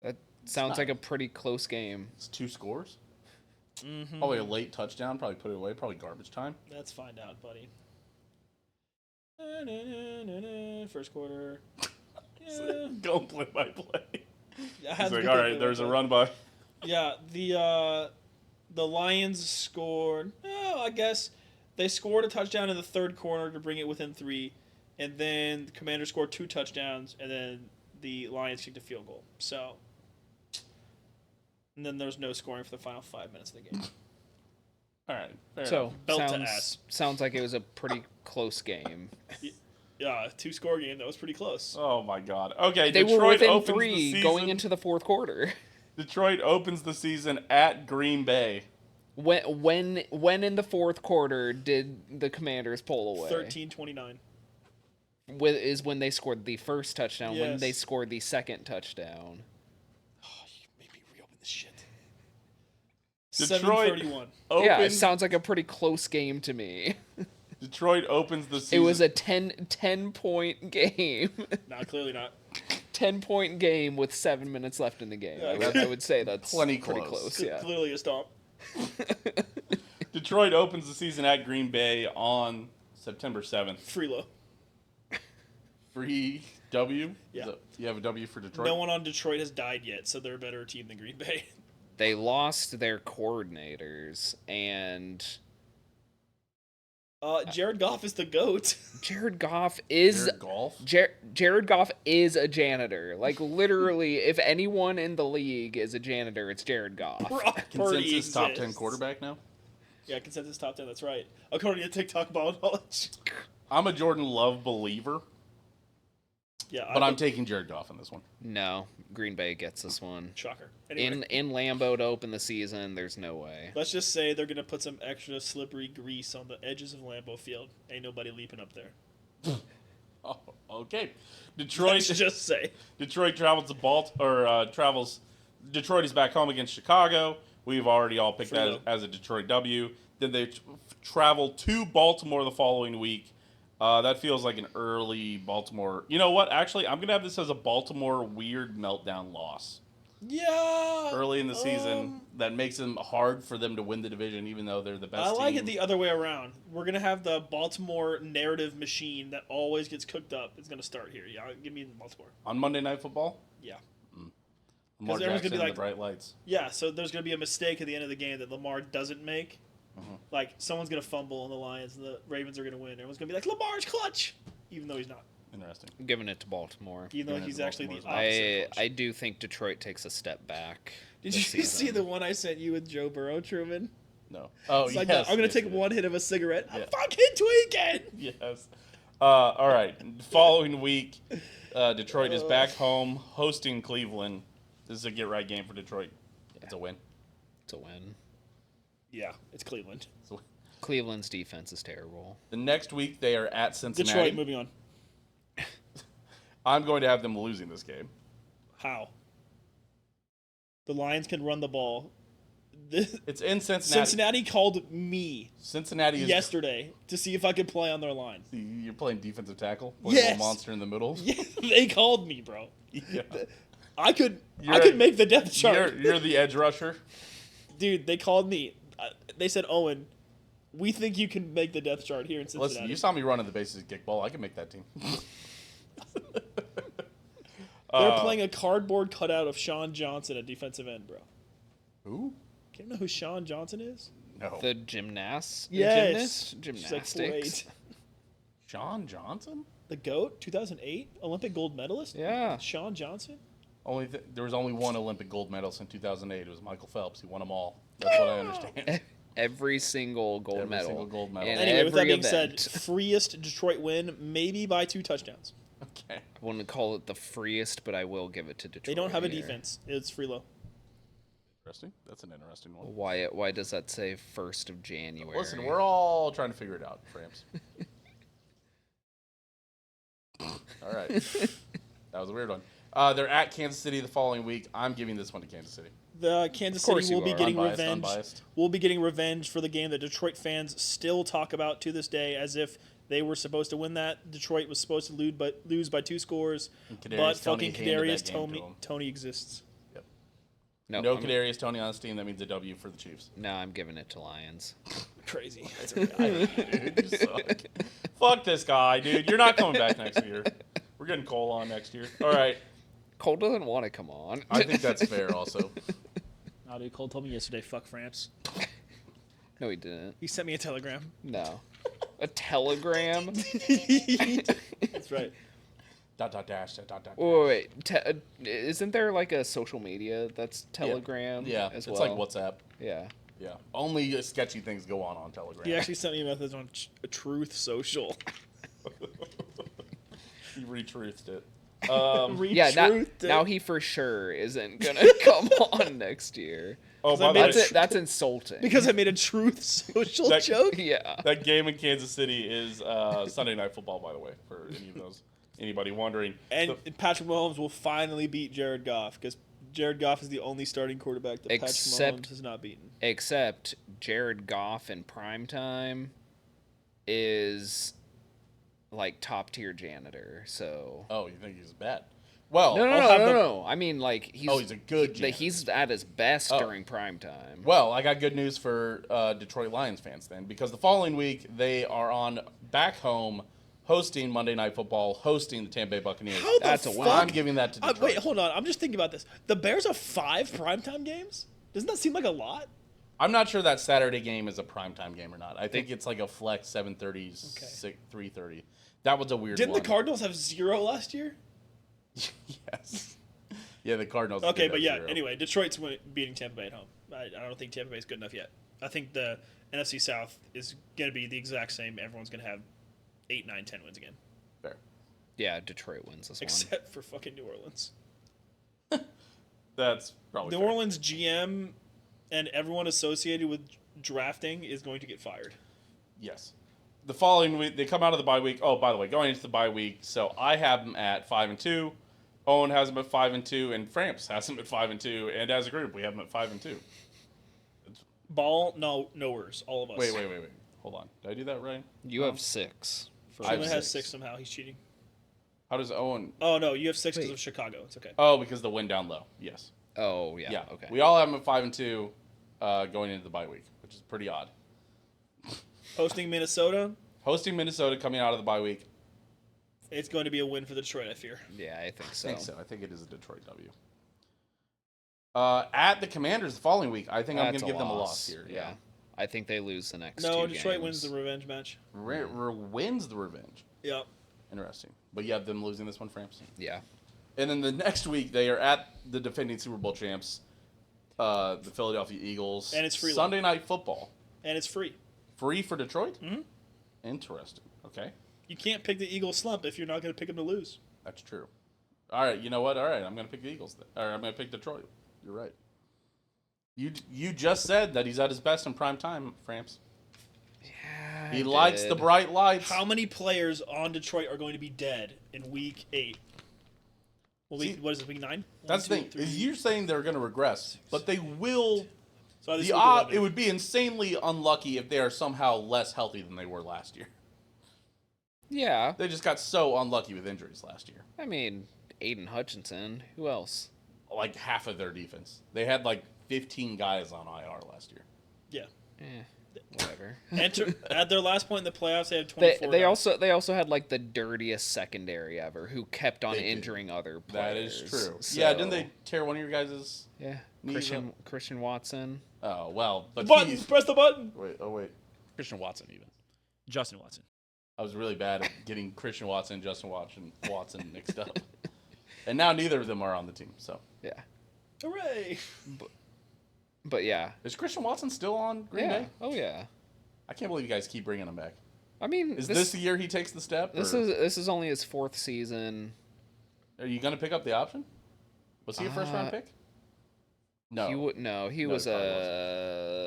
That sounds like a pretty close game. It's 2 scores. Mm-hmm. Probably a late touchdown. Probably put it away. Probably garbage time. Let's find out, buddy. First quarter. Yeah. Go play by play. I had He's to like, be all good right, at there's a that. run by. Yeah, the Lions scored. Oh, I guess they scored a touchdown in the third quarter to bring it within 3, and then the Commanders scored 2 touchdowns, and then the Lions kicked a field goal. So, and then there's no scoring for the final 5 minutes of the game. All right. Fair So enough. Belt to ass. sounds like it was a pretty close game. Yeah, 2-score game. That was pretty close. Oh my God. Okay, They Detroit were within opens 3 the season. going into the fourth quarter. Detroit opens the season at Green Bay. When in the fourth quarter did the Commanders pull away? 13-29. Is when they scored the first touchdown. When Yes. they scored the second touchdown. Oh, you made me reopen this shit. Detroit 7-31. Yeah, it Opens, sounds like a pretty close game to me. Detroit opens the It season. was a 10-point game. Nah, clearly not. 10-point game with 7 minutes left in the game. I would say that's Plenty pretty close. close. Yeah. Clearly a stomp. Detroit opens the season at Green Bay on September 7th. Freelo. Free W? Yeah. You have a W for Detroit? No one on Detroit has died yet, so they're a better team than Green Bay. They lost their coordinators, and Jared Goff is the GOAT. Jared Goff is Jared Goff? Jared Goff is a janitor. Like, literally, if anyone in the league is a janitor, it's Jared Goff. Brock Purdy Consensus top 10 exists. quarterback now? Yeah, consensus top 10, that's right. According to TikTok ball knowledge. I'm a Jordan Love believer, Yeah, but I'm taking Jared Goff in this one. No, Green Bay gets this one. Shocker. Anyway, In Lambeau to open the season, there's no way. let's just say they're going to put some extra slippery grease on the edges of Lambeau Field. Ain't nobody leaping up there. Oh, okay. Detroit Let's just say. Detroit travels to Detroit is back home against Chicago. We've already all picked that as a Detroit W. Then they travel to Baltimore the following week. That feels like an early Baltimore. You know what? Actually, I'm going to have this as a Baltimore weird meltdown loss. Yeah. Early in the season that makes them hard for them to win the division, even though they're the best I like team. it the other way around. We're going to have the Baltimore narrative machine that always gets cooked up. It's going to start here. Yeah, give me Baltimore. On Monday Night Football? Yeah. Lamar everyone's Jackson gonna be and like- the bright lights. Yeah, so there's going to be a mistake at the end of the game that Lamar doesn't make. Like, someone's going to fumble and the Lions and the Ravens are going to win. Everyone's going to be like, Lamar's clutch! Even though he's not. Interesting. I'm giving it to Baltimore. Even though Giving it he's to actually the Baltimore. opposite I coach. do think Detroit takes a step back. Did this you season. see the one I sent you with Joe Burrow, Truman? No. Oh, It's like yes. that. I'm going yes, to take yes. one hit of a cigarette. Yeah. I'm fucking tweaking! Yes. All right. Following week, Detroit is back home hosting Cleveland. This is a get-right game for Detroit. It's a win. It's a win. Yeah, it's Cleveland. It's a win. Cleveland's defense is terrible. The next week, they are at Cincinnati. Detroit, moving on. I'm going to have them losing this game. How? The Lions can run the ball. This, It's in Cincinnati. Cincinnati called me Cincinnati is yesterday to see if I could play on their line. You're playing defensive tackle. Playing Yes. a little monster in the middle. Yeah, they called me, bro. Yeah. I could You're- make the depth chart. You're the edge rusher. Dude, they called me. They said, Owen, we think you can make the depth chart here in Cincinnati. Listen, you saw me running the bases kickball. I can make that team. They're playing a cardboard cutout of Sean Johnson at defensive end, bro. Who? Can you know who Sean Johnson is? No. The gymnast? Yes. Gymnastics? She's like 4'8". Sean Johnson? The GOAT, 2008 Olympic gold medalist. Yeah. Sean Johnson. There was only one Olympic gold medalist in 2008. It was Michael Phelps. He won them all. That's what I understand. Every single gold Every medal. single gold medal. in Anyway, with that every being event. said, freest Detroit win, maybe by 2 touchdowns. Okay. I wouldn't call it the freest, but I will give it to Detroit. They don't have a here. defense. It's Freelo. Interesting. That's an interesting one. Why does that say 1st of January? Listen, we're all trying to figure it out, Frams. All right. That was a weird one. They're at Kansas City the following week. I'm giving this one to Kansas City. The Kansas Of course City will you be are. getting Unbiased, revenge. unbiased. We'll be getting revenge for the game that Detroit fans still talk about to this day, as if they were supposed to win that. Detroit was supposed to lose by 2 scores, And Kadarius but Toney fucking handed Kadarius that game to Toney, him. Tony exists. Yep. No, No I'm, Kadarius Toney on this team. That means a W for the Chiefs. no, I'm giving it to Lions. Crazy. Dude, you suck. Fuck this guy, dude. You're not coming back next year. We're getting Cole on next year. All right. Cole doesn't want to come on. I think that's fair also. Nah, dude, Cole told me yesterday, fuck France. No, he didn't. He sent me a telegram. No. A telegram? That's right. Dash. Wait. Isn't there like a social media that's Telegram Yeah, as it's well? like WhatsApp. Yeah. Yeah. Only sketchy things go on Telegram. He actually sent me a message on Truth Social. He retruthed it. Yeah, Re-truthed it. now he for sure isn't going to come on next year. Oh, 'Cause I by the made way, a That's insulting. Because I made a Truth Social That- joke. Yeah. that game in Kansas City is Sunday Night Football, by the way, for anybody wondering. And Patrick Mahomes will finally beat Jared Goff, because Jared Goff is the only starting quarterback that Patrick Except- Mahomes has not beaten. Except Jared Goff in primetime is like top tier janitor. So Oh, you think he's bad? Well, no. I mean, like he's a good janitor. He's at his best Oh. during primetime. Well, I got good news for Detroit Lions fans then, because the following week they are on back home hosting Monday Night Football, hosting the Tampa Bay Buccaneers. How the That's a win. fuck? I'm giving that to Detroit. Wait, hold on. I'm just thinking about this. The Bears have 5 primetime games? Doesn't that seem like a lot? I'm not sure that Saturday game is a primetime game or not. I think it's like a flex 7:30, Okay. 3:30. That was a weird Didn't one. the Cardinals have 0 last year? Yes. Yeah, the Cardinals. Okay, did but have yeah, 0. anyway, Detroit's beating Tampa Bay at home. I don't think Tampa Bay's good enough yet. I think the NFC South is going to be the exact same. Everyone's going to have 8, 9, 10 wins again. Fair. Yeah, Detroit wins this one. Except for fucking New Orleans. That's probably New fair. Orleans GM and everyone associated with drafting is going to get fired. Yes. The following week, they come out of the bye week. Oh, by the way, going into the bye week, so I have them at 5-2. Owen has them at 5-2, and Framps has them at 5-2. And as a group, we have them at 5-2. Ball, nowheres, all of us. Wait. Hold on. Did I do that right? You have 6. I have Truman has 6. 6 somehow. He's cheating. How does Owen? Oh, no, you have 6 because Wait. of Chicago. It's okay. Oh, because the win down low. Yes. Oh, yeah. Yeah. Okay. We all have them at 5-2 going into the bye week, which is pretty odd. Hosting Minnesota, Hosting Minnesota coming out of the bye week. it's going to be a win for the Detroit, I fear. Yeah, I think so. I think so. I think it is a Detroit W. At the Commanders the following week, I think I'm going That's to give them a loss here. Yeah. I think they lose the next No, 2 Detroit games. wins the revenge match. Wins the revenge. Yep. Interesting. But you have them losing this one, Framps. Yeah. And then the next week, they are at the defending Super Bowl champs, the Philadelphia Eagles. And it's free. Sunday Night Football. And it's free. Free for Detroit? Mm-hmm. Interesting. Okay. You can't pick the Eagles slump if you're not going to pick them to lose. That's true. All right. You know what? All right. I'm going to pick the Eagles. Or I'm going to pick Detroit. You're right. You just said that he's at his best in prime time, Framps. Yeah. He I likes did. the bright lights. How many players on Detroit are going to be dead in week 8? Well, See, what is it, week 9? That's the thing. Is you're saying they're going to regress, but they will. So this The week odd, 11. it would be insanely unlucky if they are somehow less healthy than they were last year. Yeah. They just got so unlucky with injuries last year. I mean, Aiden Hutchinson. Who else? Like half of their defense. They had like 15 guys on IR last year. Yeah. Whatever. At their last point in the playoffs, they had 24 They guys. also had like the dirtiest secondary ever, who kept on They did. injuring other That players. is true. So, Yeah, didn't they tear one of your guys'? Yeah, knees Christian Watson. Oh, well. But Button! he's- Press the button! Wait. Christian Watson even. Justin Watson. I was really bad at getting Christian Watson and Justin Watson mixed up. And now neither of them are on the team. So Yeah, Hooray! but yeah, is Christian Watson still on Green yeah. Bay? Oh yeah. I can't believe you guys keep bringing him back. I mean, Is this the year he takes the step? this or is only his 4th season. Are you going to pick up the option? Was he a first round pick? No. He was No, a.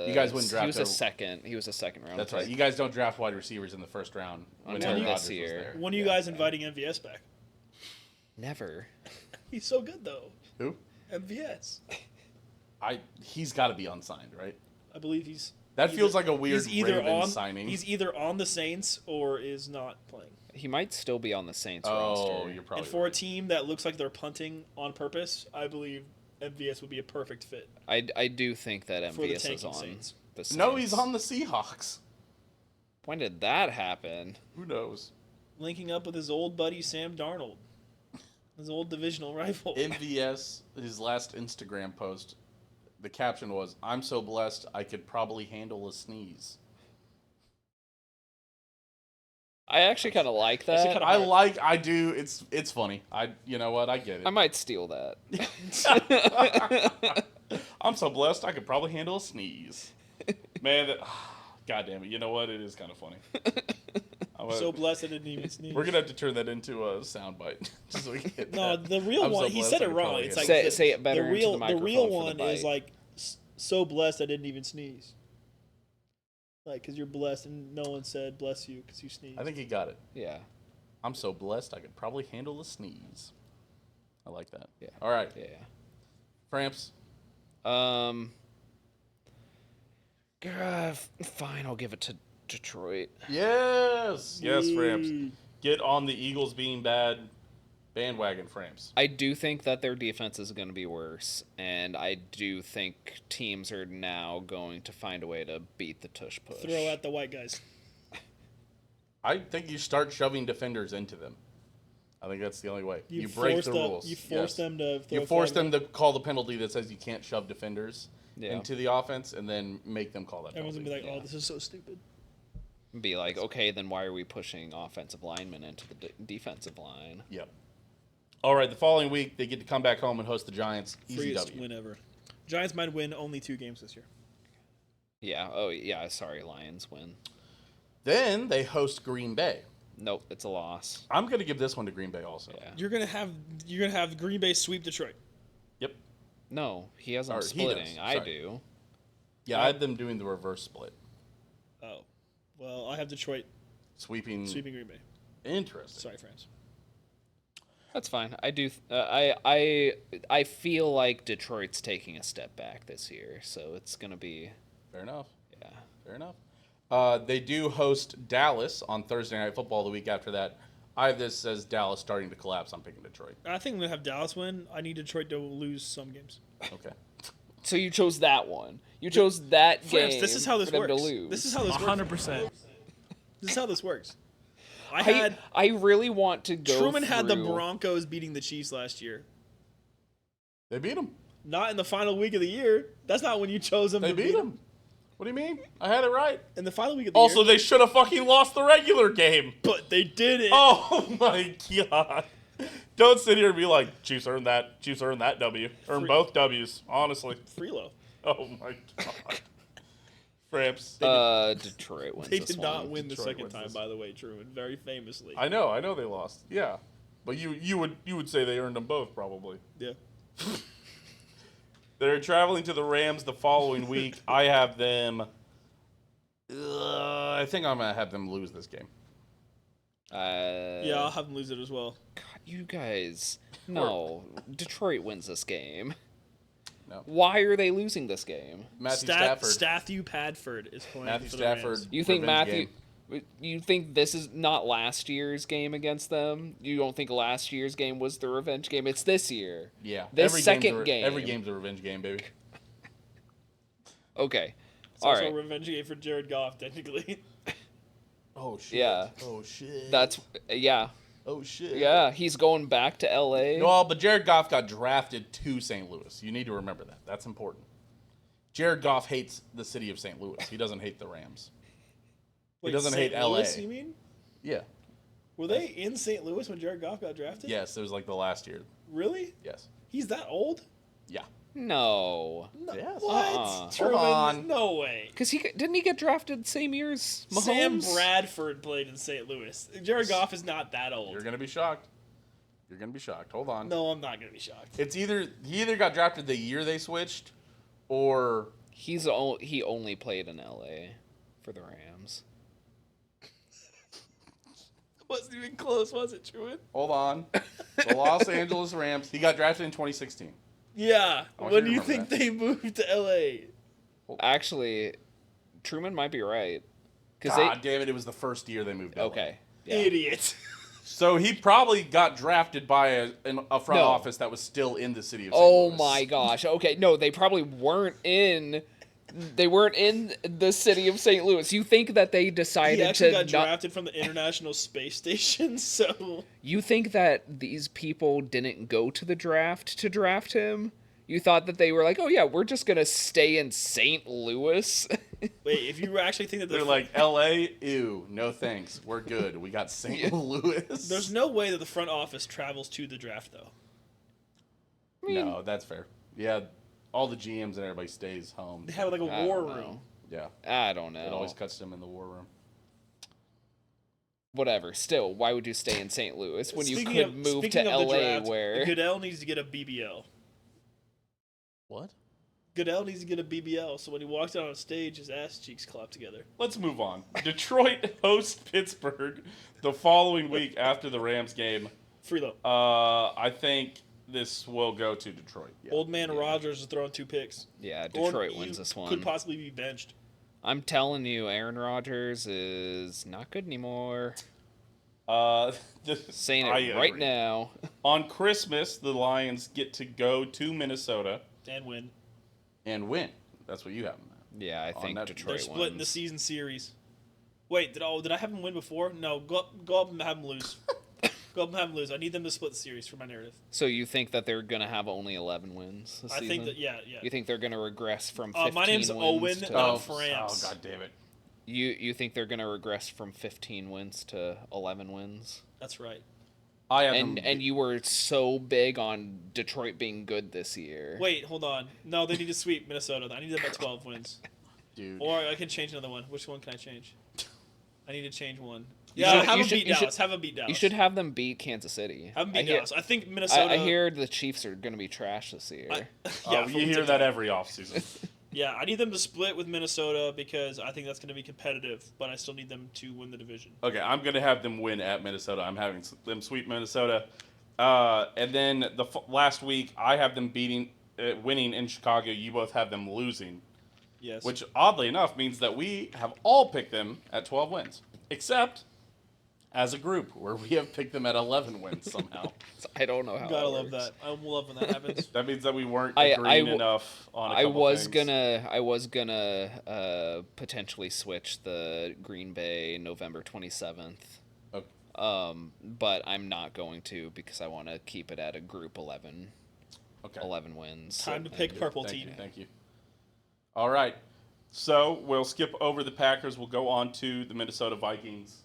he You guys wouldn't draft He was a him. second. He was a second round. That's pick. right. You guys don't draft wide receivers in the first round when Until Aaron this Rodgers was year. there. When are you guys inviting MVS back? Never. He's so good, though. Who? MVS. He's got to be unsigned, right? I believe he's... That either- feels like a weird he's either Ravens on, signing. He's either on the Saints or is not playing. He might still be on the Saints oh, roster. you're probably And for a right. team that looks like they're punting on purpose, I believe MVS would be a perfect fit. I do think that For the MVS is tanking on Saints. the Saints. No, he's on the Seahawks. When did that happen? Who knows? Linking up with his old buddy Sam Darnold. His old divisional rival. MVS, his last Instagram post, the caption was, "I'm so blessed I could probably handle a sneeze." I actually kind of like Actually that. kinda- I do. It's funny. You know what? I get it. I might steal that. I'm so blessed I could probably handle a sneeze. Man, God damn it. You know what? It is kind of funny. So blessed I didn't even sneeze. We're gonna have to turn that into a soundbite. Just so we can get No, that. the real I'm so one. He blessed said I it could wrong. probably It's handle like Say it better The into real, the microphone real for the one is bite. like so blessed I didn't even sneeze. Like, because you're blessed and no one said bless you because you sneezed. I think he got it. Yeah. I'm so blessed I could probably handle a sneeze. I like that. Yeah. All right. Yeah. Framps. Fine, I'll give it to Detroit. Yes. Yes, Framps. Yay. Get on the Eagles being bad bandwagon, Framps. I do think that their defense is going to be worse, and I do think teams are now going to find a way to beat the tush push. Throw at the white guys. I think you start shoving defenders into them. I think that's the only way. You break force the rules. You force them to throw You force them flag. to call the penalty that says you can't shove defenders Yeah. into the offense, and then make them call that Everyone's penalty. going to be like, oh, this is so stupid. Be like, okay, then why are we pushing offensive linemen into the defensive line? Yep. All right, the following week, they get to come back home and host the Giants. Easy Freest W. win ever. Giants might win only 2 games this year. Yeah. Oh, yeah. Sorry, Lions win. Then they host Green Bay. Nope, it's a loss. I'm going to give this one to Green Bay also. Yeah. You're gonna have Green Bay sweep Detroit. Yep. No, he has them Or he splitting. does, I sorry. do. Yeah, I had them doing the reverse split. Oh, well, I have Detroit Sweeping. Green Bay. Interesting. Sorry, friends. That's fine. I do. I feel like Detroit's taking a step back this year, so it's gonna be. Fair enough. Yeah. Fair enough. They do host Dallas on Thursday Night Football the week after that. I have this as Dallas starting to collapse. I'm picking Detroit. I think I'm gonna have Dallas win. I need Detroit to lose some games. Okay. So you chose that one. You chose that Friends, game. this is how this for them works. to lose. This is how this works. 100%. This is how this works. I really want to go. Truman had the through- Broncos beating the Chiefs last year. They beat them. Not in the final week of the year. That's not when you chose them They to beat them. What do you mean? I had it right. In the final week of the Also, year. they should have fucking lost the regular game. But they did it. Oh my god. Don't sit here and be like, Chiefs earned that. Chiefs earned that W. Earned both W's, honestly. Freelo. Oh my god. Framps. Detroit wins They this did not one. win the Detroit second wins time, this. by the way, Truman. Very famously. I know they lost. Yeah. But you would say they earned them both, probably. Yeah. They're traveling to the Rams the following week. I have them. I think I'm gonna have them lose this game. Yeah, I'll have them lose it as well. God, you guys. No, Detroit wins this game. No. Why are they losing this game? Matthew Stafford. Stathu Padford is playing Matthew for the Stafford. Rams. You think Revenge Matthew? You think this is not last year's game against them? You don't think last year's game was the revenge game? It's this year. Yeah. This Every second game's game. Every game's a revenge game, baby. Okay. It's All also right. a revenge game for Jared Goff, technically. Oh shit. Yeah. Oh shit. That's yeah. Oh shit. Yeah, he's going back to LA. No, but Jared Goff got drafted to St. Louis. You need to remember that. That's important. Jared Goff hates the city of St. Louis. He doesn't hate the Rams. Wait, doesn't St. hate LA. Louis, you mean? Yeah. Were they in St. Louis when Jared Goff got drafted? Yes, it was like the last year. Really? Yes. He's that old? Yeah. No, No. Yes. What? Hold on. No way. because didn't he get drafted same year as Mahomes? Sam Bradford played in St. Louis. Jared Goff is not that old. You're gonna be shocked. You're gonna be shocked. Hold on. No, I'm not gonna be shocked. It's he either got drafted the year they switched, or He only played in LA for the Rams. Wasn't even close, was it, Truman? hold on. The Los Angeles Rams. He got drafted in 2016. Yeah. I want When you do you to think remember they moved to LA? Actually, Truman might be right. God damn it! It was the first year they moved. to LA. Okay. Yeah. Idiot. So he probably got drafted by a front No. office that was still in the city of St. Oh Louis. my gosh. Okay, no, they probably weren't in. They weren't in the city of St. Louis. You think that they He decided actually to got not? drafted from the International Space Station, so... You think that these people didn't go to the draft to draft him? You thought that they were like, oh yeah, we're just gonna stay in St. Louis. Wait, if you actually think that They're like, L.A., ew, no thanks. We're good. We got St. Louis. There's no way that the front office travels to the draft, though. No, that's fair. Yeah, all the GMs and everybody stays home. They have like a I war don't know. room. Yeah, I don't know. it always cuts them in the war room. Whatever. Still, why would you stay in St. Louis when you Speaking could of- move to speaking of the LA draft, where Goodell needs to get a BBL. What? Goodell needs to get a BBL, so when he walks out on stage, his ass cheeks clap together. Let's move on. Detroit hosts Pittsburgh the following week after the Rams game. Freelo. I think this will go to Detroit. Yeah. Old man Rogers is throwing 2 picks. yeah, Or Detroit he wins this one. Could possibly be benched. I'm telling you, Aaron Rodgers is not good anymore. Saying I it right agree. now. On Christmas, the Lions get to go to Minnesota And win. and win. That's what you have. Yeah, I think that- Detroit They're splitting wins. the season series. Wait, did I have them win before? No, go up and have them lose. Go up and have them lose. I need them to split the series for my narrative. So you think that they're gonna have only 11 wins this season? I think that yeah. You think they're gonna regress from 15 My name's wins Owen, to... not France. Oh, god damn it. You think they're gonna regress from 15 wins to 11 wins? That's right. I have And you were so big on Detroit being good this year. Wait, hold on. No, they need to sweep Minnesota. I need them at 12 wins. dude. Or I can change another one. Which one can I change? I need to change one. You Yeah, should- have you them should- beat you should- Dallas. Have them beat Dallas. You should have them beat Kansas City. have them beat I hear, Dallas. I think Minnesota. I hear the Chiefs are gonna be trash this year. Yeah, You hear that every offseason. Yeah, I need them to split with Minnesota because I think that's going to be competitive, but I still need them to win the division. Okay, I'm going to have them win at Minnesota. I'm having them sweep Minnesota. And then last week, I have them winning in Chicago. You both have them losing, Yes. which oddly enough means that we have all picked them at 12 wins, except as a group where we have picked them at 11 wins somehow. I don't know how. Gotta that love works. that. I love when that happens. That means that we weren't I agreeing w- enough on a I couple was things. gonna potentially switch the Green Bay November 27th. Okay. But I'm not going to because I want to keep it at a group 11. Okay. 11 wins. Time to Thank pick you. purple Thank team. you, thank you. All right. So we'll skip over the Packers. We'll go on to the Minnesota Vikings.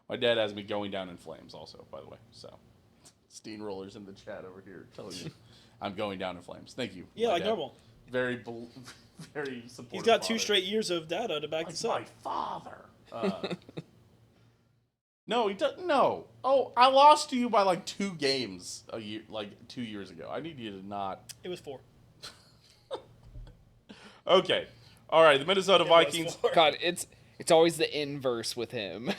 My dad has me going down in flames also, by the way. So steamrollers in the chat over here telling you I'm going down in flames. Thank you. Yeah, my like dad. normal. Very supportive. He's got two father. straight years of data to back Like this my up. father. No, he doesn't. No. Oh, I lost to you by like 2 games a year, like 2 years ago. I need you to not. It was 4. Okay. All right. The Minnesota It was Vikings. 4. God, it's always the inverse with him.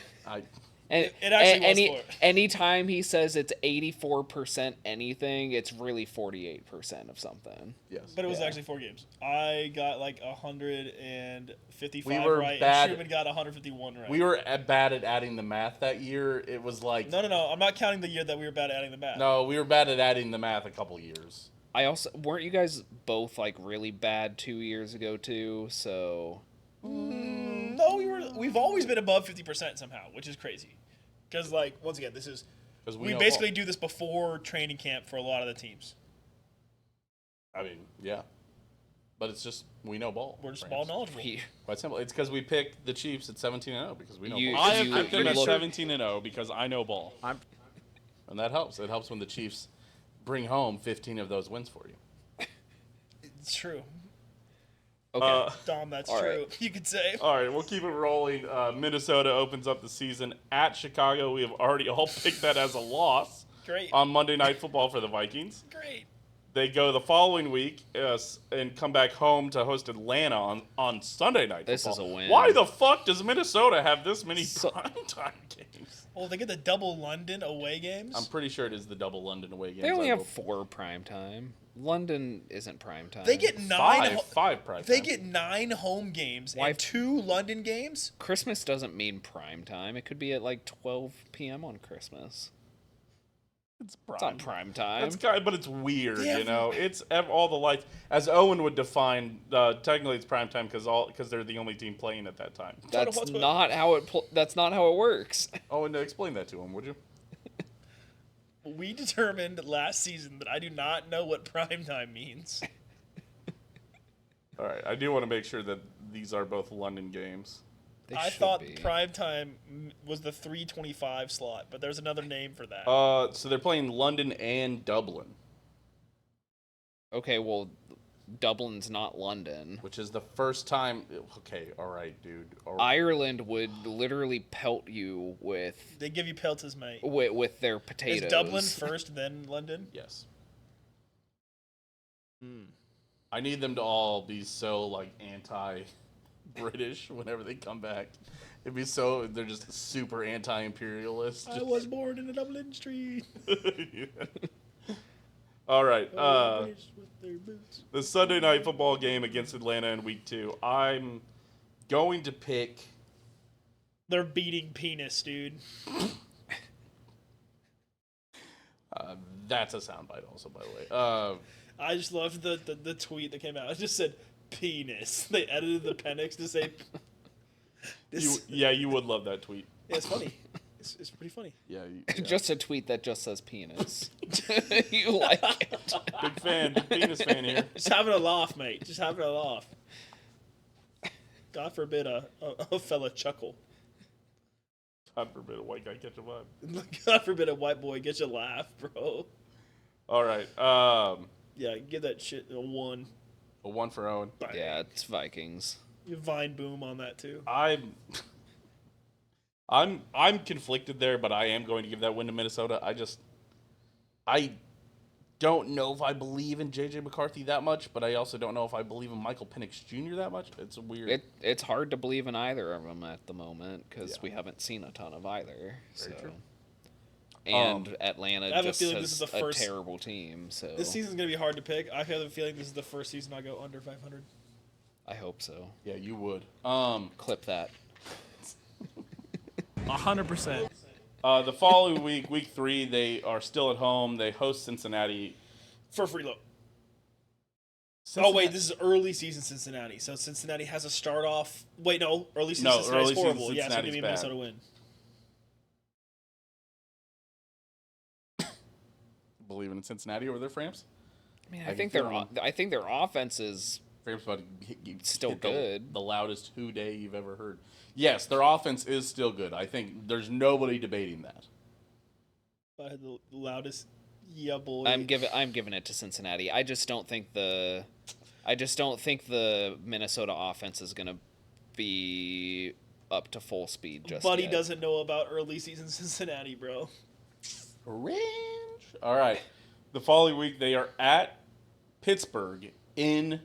And It actually was 4. anytime he says it's 84% anything, it's really 48% of something. Yes. But it was Yeah. actually 4 games. I got like 155 We were right, bad- and Truman got 151 right. We were bad at adding the math that year. It was like No. I'm not counting the year that we were bad at adding the math. no, we were bad at adding the math a couple years. I also weren't you guys both like really bad 2 years ago too? So No, we've always been above 50% somehow, which is crazy. Because like once again, this is 'Cause we know basically ball. do this before training camp for a lot of the teams. I mean, yeah, but it's just we know ball. We're just France. ball knowledgeable. he, Quite simple. It's because we picked the Chiefs at 17-0 because we know You- ball. I have you- picked them you at look- 17-0 because I know ball. And that helps. It helps when the Chiefs bring home 15 of those wins for you. It's true. okay. Dahm, that's All true. right. You could say. All right, we'll keep it rolling. Minnesota opens up the season at Chicago. We have already all picked that as a loss Great. on Monday Night Football for the Vikings. Great. They go the following week and come back home to host Atlanta on Sunday Night This Football. is a win. Why the fuck does Minnesota have this many So- primetime games? Well, they get the double London away games. I'm pretty sure it is the double London away games. They only I have will- 4 primetime. London isn't primetime. They get 9. five primetime. They get 9 home games Why- and 2 London games. Christmas doesn't mean primetime. It could be at like 12 p.m. on Christmas. It's It's not primetime. That's kind of, but it's weird, Yeah. you know. It's all the lights. As Owen would define, technically it's primetime because they're the only team playing at that time. That's what's what- not how it. That's not how it works. Owen, explain that to him, would you? We determined last season that I do not know what primetime means. All right, I do want to make sure that these are both London games. They I should thought be. primetime was the 3:25 slot, but there's another name for that. So they're playing London and Dublin, Okay, well, Dublin's not London. which is the first time. Okay, all right, dude. All right. Ireland would literally pelt you with They give you pelts, mate. with their potatoes. Is Dublin first, then London? Yes. I need them to all be so like anti-British whenever they come back. It'd be so they're just super anti-imperialist. I was born in a Dublin street. Yeah. All right. British with their boots. The Sunday Night Football game against Atlanta in Week 2. I'm going to pick. They're beating penis, dude. That's a soundbite, also, by the way. I just loved the tweet that came out. It just said penis. They edited the appendix to say You would love that tweet. Yeah, it's funny. It's pretty funny. Yeah. Just a tweet that just says penis. You like it. Big penis fan here. Just having a laugh, mate. Just having a laugh. God forbid a fella chuckle. God forbid a white guy catch a vibe. God forbid a white boy gets a laugh, bro. All right. Yeah, give that shit a 1. A 1 for Owen. Bang. Yeah, it's Vikings. You Vine boom on that too. I'm conflicted there, but I am going to give that win to Minnesota. I don't know if I believe in J.J. McCarthy that much, but I also don't know if I believe in Michael Penix Jr. that much. It's weird. It's hard to believe in either of them at the moment because Yeah. we haven't seen a ton of either. Very true. And Atlanta I have a just feeling has this is the first- a terrible team. So This season's gonna be hard to pick. I have a feeling this is the first season I go under 500. I hope so. Yeah, you would. Clip that. 100%. The following week, week 3, they are still at home. They host Cincinnati. For free low. Oh wait, this is early season Cincinnati. So Cincinnati has a start off. Wait, no, early season Cincinnati early is season horrible. Yeah, so give Cincinnati's me bad. Minnesota win. Believing in Cincinnati over their Frames. I mean, I I think can their feel I think their offense is Frames about to Still hit good. The loudest who day you've ever heard. Yes, their offense is still good. I think there's nobody debating that. I had the loudest. Yeah, boy. I'm giving it to Cincinnati. I just don't think the Minnesota offense is gonna be up to full speed just Buddy yet. doesn't know about early season Cincinnati, bro. Range. All right. The following week, they are at Pittsburgh in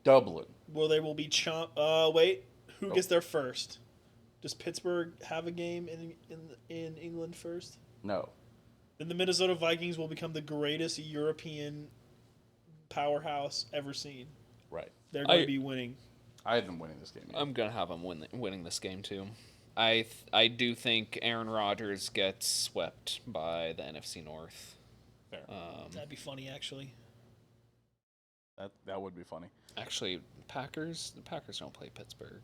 Dublin. Where they will be wait, who gets there first? Does Pittsburgh have a game in England first? No. Then the Minnesota Vikings will become the greatest European powerhouse ever seen. Right. They're going to be winning. I had them winning this game. I'm gonna have them winning this game too. I do think Aaron Rodgers gets swept by the NFC North. Fair. That'd be funny, actually. That would be funny. Actually, the Packers don't play Pittsburgh.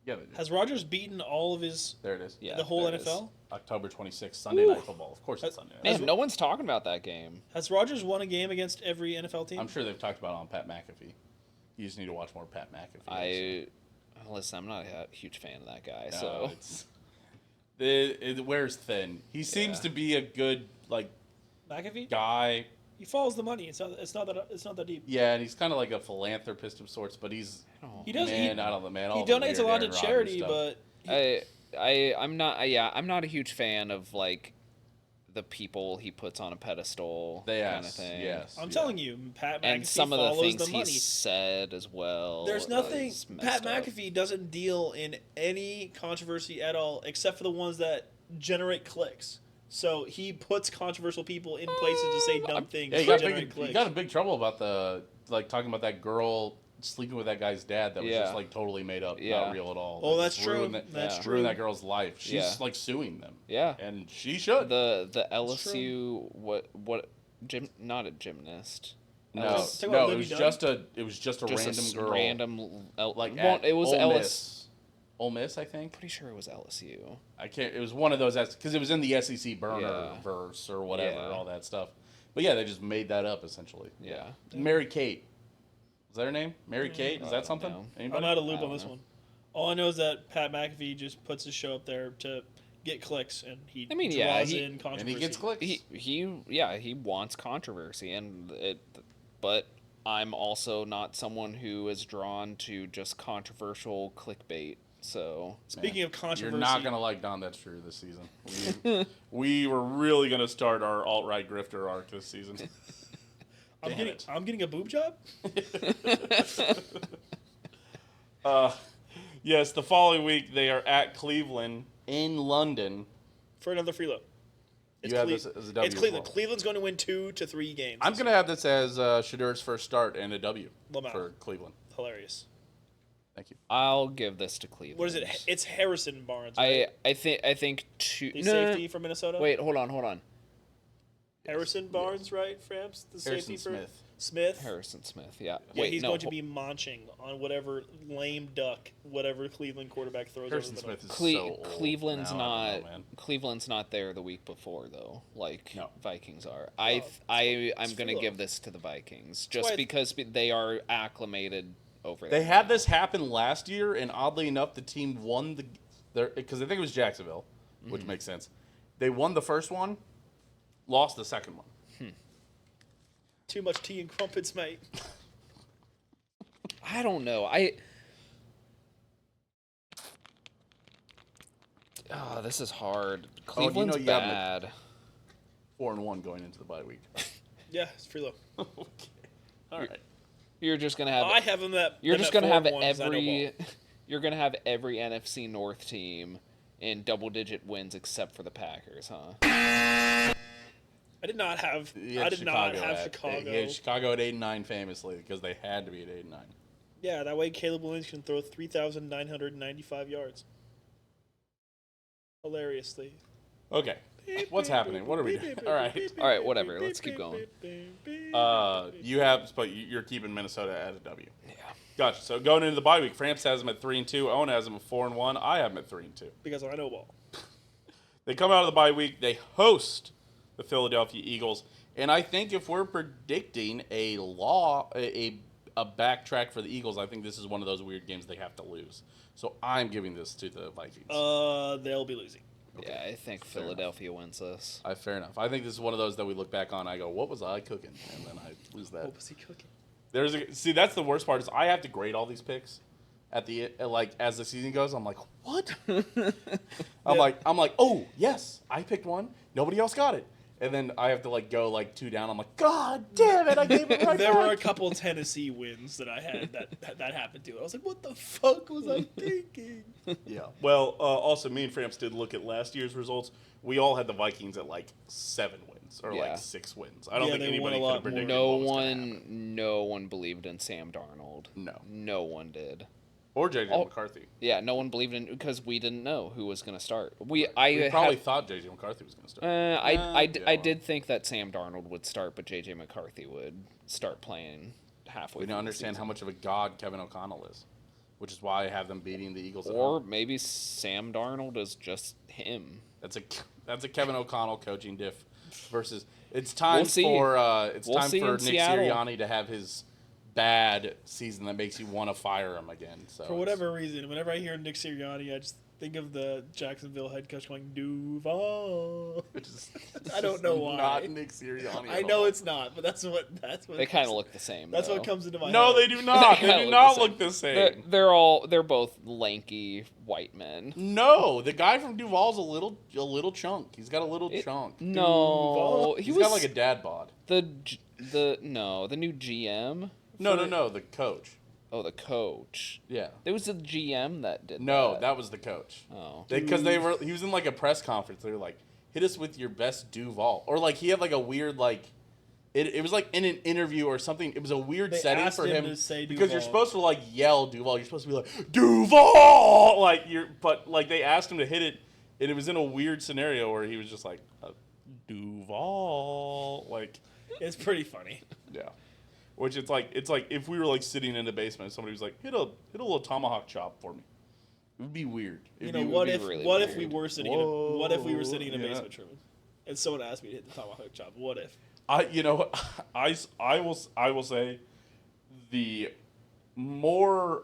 Yeah, they do. Has Rodgers beaten all of his There it is. Yeah, the whole there it is. NFL? October 26th, Sunday Ooh. Night Football. Of course it's Sunday night. Man, no one's talking about that game. Has Rodgers won a game against every NFL team? I'm sure they've talked about it on Pat McAfee. You just need to watch more Pat McAfee. Listen, I'm not a huge fan of that guy. No, So it wears thin. He seems to be a good McAfee? guy. He follows the money. It's not that deep. Yeah, and he's kind of like a philanthropist of sorts, but he's He does. man out of the man. He all the donates a weird lot to Aaron Rodgers charity, stuff. but I'm not a huge fan of the people he puts on a pedestal kind of thing. Yes. I'm telling you, Pat McAfee And some of the follows things the money. he said as well. There's nothing. is Pat messed up. McAfee doesn't deal in any controversy at all, except for the ones that generate clicks. So he puts controversial people in places to say dumb things Yeah, to generate he clicks. got in big trouble about talking about that girl sleeping with that guy's dad that was Yeah. just totally made up, Yeah. not real at all. Oh, Like, that's just true. ruined that- That's Yeah. true. ruined that girl's life. She's Yeah. suing them. Yeah. And she should. The LSU what gym not a gymnast. No, Talk about it Libby was Dunn? just a Just random girl. Random At it was Ole LSU. Miss. Ole Miss, I think. Pretty sure it was LSU. I can't. It was one of those because it was in the SEC burner Yeah. verse or whatever, Yeah. all that stuff. But yeah, they just made that up essentially. Yeah. Mary Kate. Is that her name? Mary Kate? Is I that don't something? know. Anybody? I'm out of loop I on don't this know. one. All I know is that Pat McAfee just puts his show up there to get clicks, and he I mean, draws yeah, in controversy. And he gets clicks. He wants controversy but I'm also not someone who is drawn to just controversial clickbait. So Speaking of controversy, You're not gonna like Don. That's true. This season, we were really gonna start our alt-right grifter arc this season. I'm getting a boob job. Yes, the following week they are at Cleveland in London. For another freeload. You have this as a W It's as Cleveland. well. Cleveland's going to win 2 to 3 games. I'm gonna have this as Shadur's first start and a W Lamau. for Cleveland. Hilarious. Thank you. I'll give this to Cleveland. What is it? It's Harrison Barnes. Right? I think two. The no, safety from Minnesota. Wait, hold on. Harrison Barnes, right? Framps, the Harrison safety for Smith. Smith. Harrison Smith. Yeah. Yeah, Wait, he's no. going to be munching on whatever lame duck, whatever Cleveland quarterback throws Harrison over the Smith is so old. Cleveland's now, I not. don't know, man. Cleveland's not there the week before though, like No. Vikings are. I'm it's gonna true, give though. this to the Vikings why just it's- because they are acclimated over They there. had now. this happen last year, and oddly enough, the team won because I think it was Jacksonville, which makes sense. They won the first one, lost the second one. Too much tea and crumpets, mate. I don't know. Oh, this is hard. Cleveland's you have them at bad. 4-1 going into the bye week. Yeah, it's pretty low. Okay. All right. You're just gonna have. I have them at. You're them just at gonna have 4-1 'cause I know every. ball. You're gonna have every NFC North team in double-digit wins except for the Packers, huh? I did not have. You I had did not have at- Chicago. You had Chicago at 8-9 famously because they had to be at 8-9. Yeah, that way Caleb Williams can throw 3,995 yards. Hilariously. Okay. What's happening? What are we doing? All right. All right, whatever. Let's keep going. But you're keeping Minnesota at a W. Yeah. Gotcha. So going into the bye week, Framps has them at 3-2. Owen has them at 4-1. I have them at 3-2. Because I know ball. They come out of the bye week. They host the Philadelphia Eagles, and I think if we're predicting a backtrack for the Eagles, I think this is one of those weird games they have to lose. So I'm giving this to the Vikings. They'll be losing. Yeah, I think Philadelphia wins this. Fair enough. I think this is one of those that we look back on. I go, "What was I cooking?" And then I lose that. What was he cooking? See, that's the worst part is I have to grade all these picks at the as the season goes. I'm like, what? I'm like, oh yes, I picked one. Nobody else got it. And then I have to go 2 down. I'm like, God damn it! I gave it right There back. were a couple Tennessee wins that I had that happened to. I was like, what the fuck was I thinking? Yeah. Well, also me and Framps did look at last year's results. We all had the Vikings at 7 wins or Yeah. 6 wins. I don't Yeah, think they won anybody a could lot have more. predicted. No what was gonna happen. no one believed in Sam Darnold. No. No one did. Or JJ Oh. McCarthy. Yeah, no one believed in because we didn't know who was going to start. We I probably had- thought JJ McCarthy was going to start. I did think that Sam Darnold would start, but JJ McCarthy would start playing halfway. We don't through the understand how season. much of a god Kevin O'Connell is, which is why I have them beating the Eagles. At Or home. maybe Sam Darnold is just him. That's a Kevin O'Connell coaching diff versus it's time We'll see. for We'll see for in Nick Seattle. Sirianni to have his bad season that makes you want to fire him again. So For whatever reason, whenever I hear Nick Sirianni, I just think of the Jacksonville head coach going Duval. I don't know why. Not Nick Sirianni. I at know all. it's not, but that's what They kind of look the same. That's though. what comes into my No, head. they do not. They They kinda do look not the look the same. They're both lanky white men. No, the guy from Duval's a little chunk. He's got a little chunk. No, he He's was got like a dad bod. the new GM. No, the coach. Oh, the coach. Yeah. It was the GM that did No, that. that was the coach. Oh. Because he was in like a press conference. They were like, hit us with your best Duval. Or he had like a weird it was like in an interview or something. It was a weird They setting asked for him him to say because you're Duval. supposed to yell Duval. You're supposed to be like Duval, but they asked him to hit it, and it was in a weird scenario where he was just like Duval, It's pretty funny. yeah. Which it's like if we were sitting in the basement and somebody was like hit a little tomahawk chop for me, it would be weird. What if really we weird. were sitting in a Yeah. basement, Truman, and someone asked me to hit the tomahawk chop? What if? I will say the more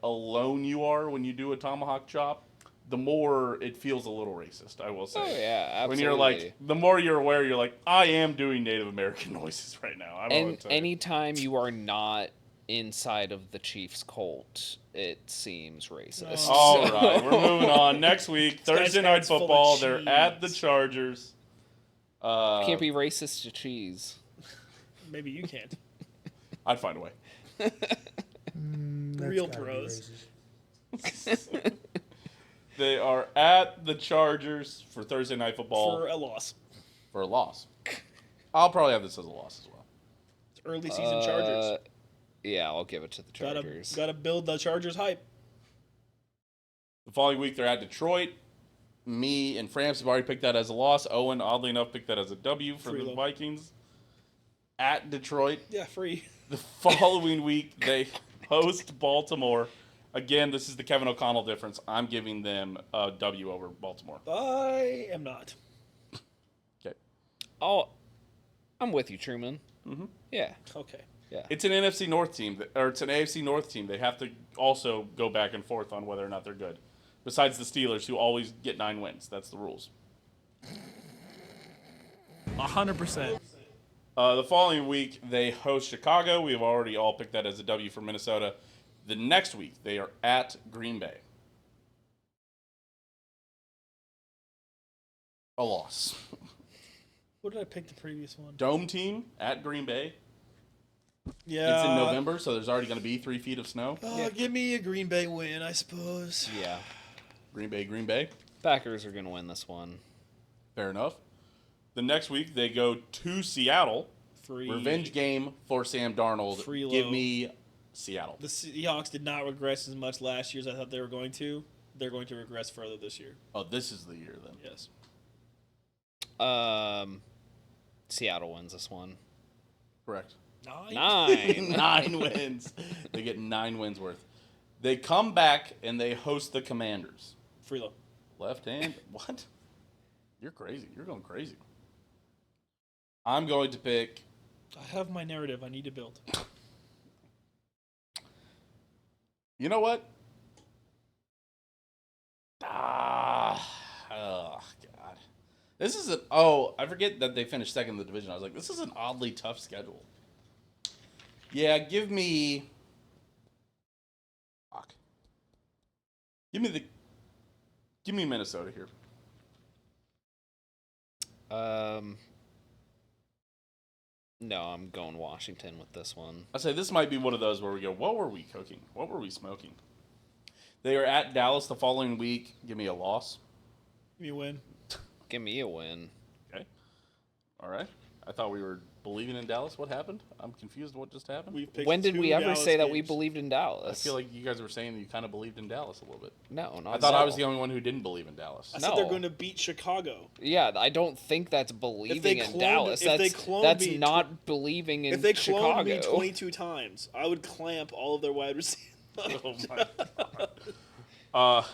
alone you are when you do a tomahawk chop, the more it feels a little racist. I will say. Oh yeah, absolutely. When you're the more you're aware, you're like, I am doing Native American noises right now. I don't know what to tell you. anytime you are not inside of the Chiefs cult, it seems racist. All right, we're moving on. Next week, Thursday guy's night head's full of football. They're at the cheese. Chargers. Can't be racist to cheese. Maybe you can't. I'd find a way. Real pros. They are at the Chargers for Thursday night football For a loss. for a loss. I'll probably have this as a loss as well. It's early season Chargers. Yeah, I'll give it to the Chargers. Gotta build the Chargers hype. The following week, they're at Detroit. Me and France have already picked that as a loss. Owen, oddly enough, picked that as a W for the Free-lo. Vikings. At Detroit, Yeah, free. the following week, they host Baltimore. Again, this is the Kevin O'Connell difference. I'm giving them a W over Baltimore. I am not. Okay. I'm with you, Truman. Mhm. Yeah. Okay. Yeah. It's an NFC North team, or it's an AFC North team. They have to also go back and forth on whether or not they're good. Besides the Steelers, who always get 9 wins. That's the rules. 100%. The following week, they host Chicago. We have already all picked that as a W for Minnesota. The next week, they are at Green Bay. A loss. What did I pick the previous one? Dome team at Green Bay. Yeah. It's in November, so there's already going to be 3 feet of snow. Give me a Green Bay win, I suppose. Yeah. Green Bay. Packers are going to win this one. Fair enough. The next week, they go to Seattle. Free. Revenge game for Sam Darnold. Free Give low. me Seattle. The Seahawks did not regress as much last year as I thought they were going to. They're going to regress further this year. Oh, this is the year then. Yes. Seattle wins this one. Correct. 9. 9 wins. They get 9 wins worth. They come back and they host the Commanders. Freelo. Left hand? What? You're crazy. You're going crazy. I'm going to pick. I have my narrative I need to build. You know what? Oh, God. This is I forget that they finished second in the division. I was like, this is an oddly tough schedule. Yeah, give me. Fuck. Give me Minnesota here. No, I'm going Washington with this one. I say this might be one of those where we go, what were we cooking? What were we smoking? They are at Dallas the following week. Give me a loss. Give me a win. Give me a win. Okay. All right. I thought we were believing in Dallas. What happened? I'm confused what just happened. We've picked When did two we ever Dallas say that we games. believed in Dallas? I feel like you guys were saying that you kind of believed in Dallas a little bit. No, not I thought at I was all. the only one who didn't believe in Dallas. I said they're No. going to beat Chicago. Yeah, I don't think that's believing in Dallas. if they That's cloned me not believing in If they Chicago. cloned me 22 times, I would clamp all of their wide receivers. Oh my god.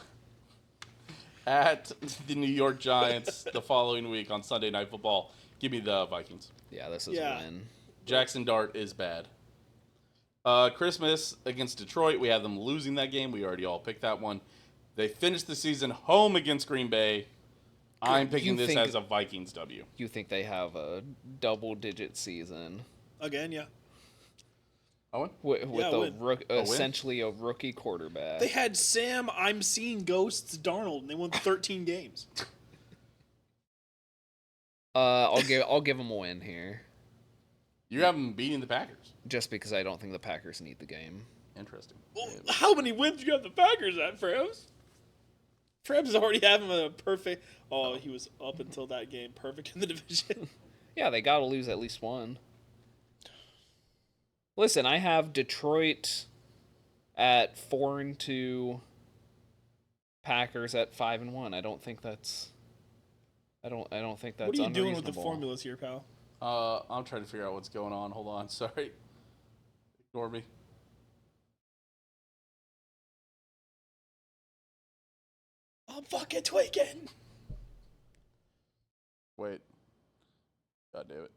At the New York Giants the following week on Sunday Night Football. Give me the Vikings. Yeah, this is Yeah. a win. Jackson Dart is bad. Christmas against Detroit. We have them losing that game. We already all picked that one. They finished the season home against Green Bay. I'm picking this think- as a Vikings W. You think they have a double-digit season Again, yeah. Owen? with Yeah, win. win? essentially a rookie quarterback? They had Sam, I'm seeing ghosts, Darnold, and they won 13 games. I'll give them a win here, You have them beating the Packers. just because I don't think the Packers need the game. Interesting. Well, how many wins you have the Packers at, Frams? Frams is already having a perfect. Oh, he was up until that game perfect in the division. Yeah, they got to lose at least one. Listen, I have Detroit at 4-2, Packers at 5-1. I don't think that's. I don't think that's. What are you doing with the unreasonable. formulas here, pal? I'm trying to figure out what's going on. Hold on. Sorry. Ignore me. I'm fucking tweaking. Wait. God damn it.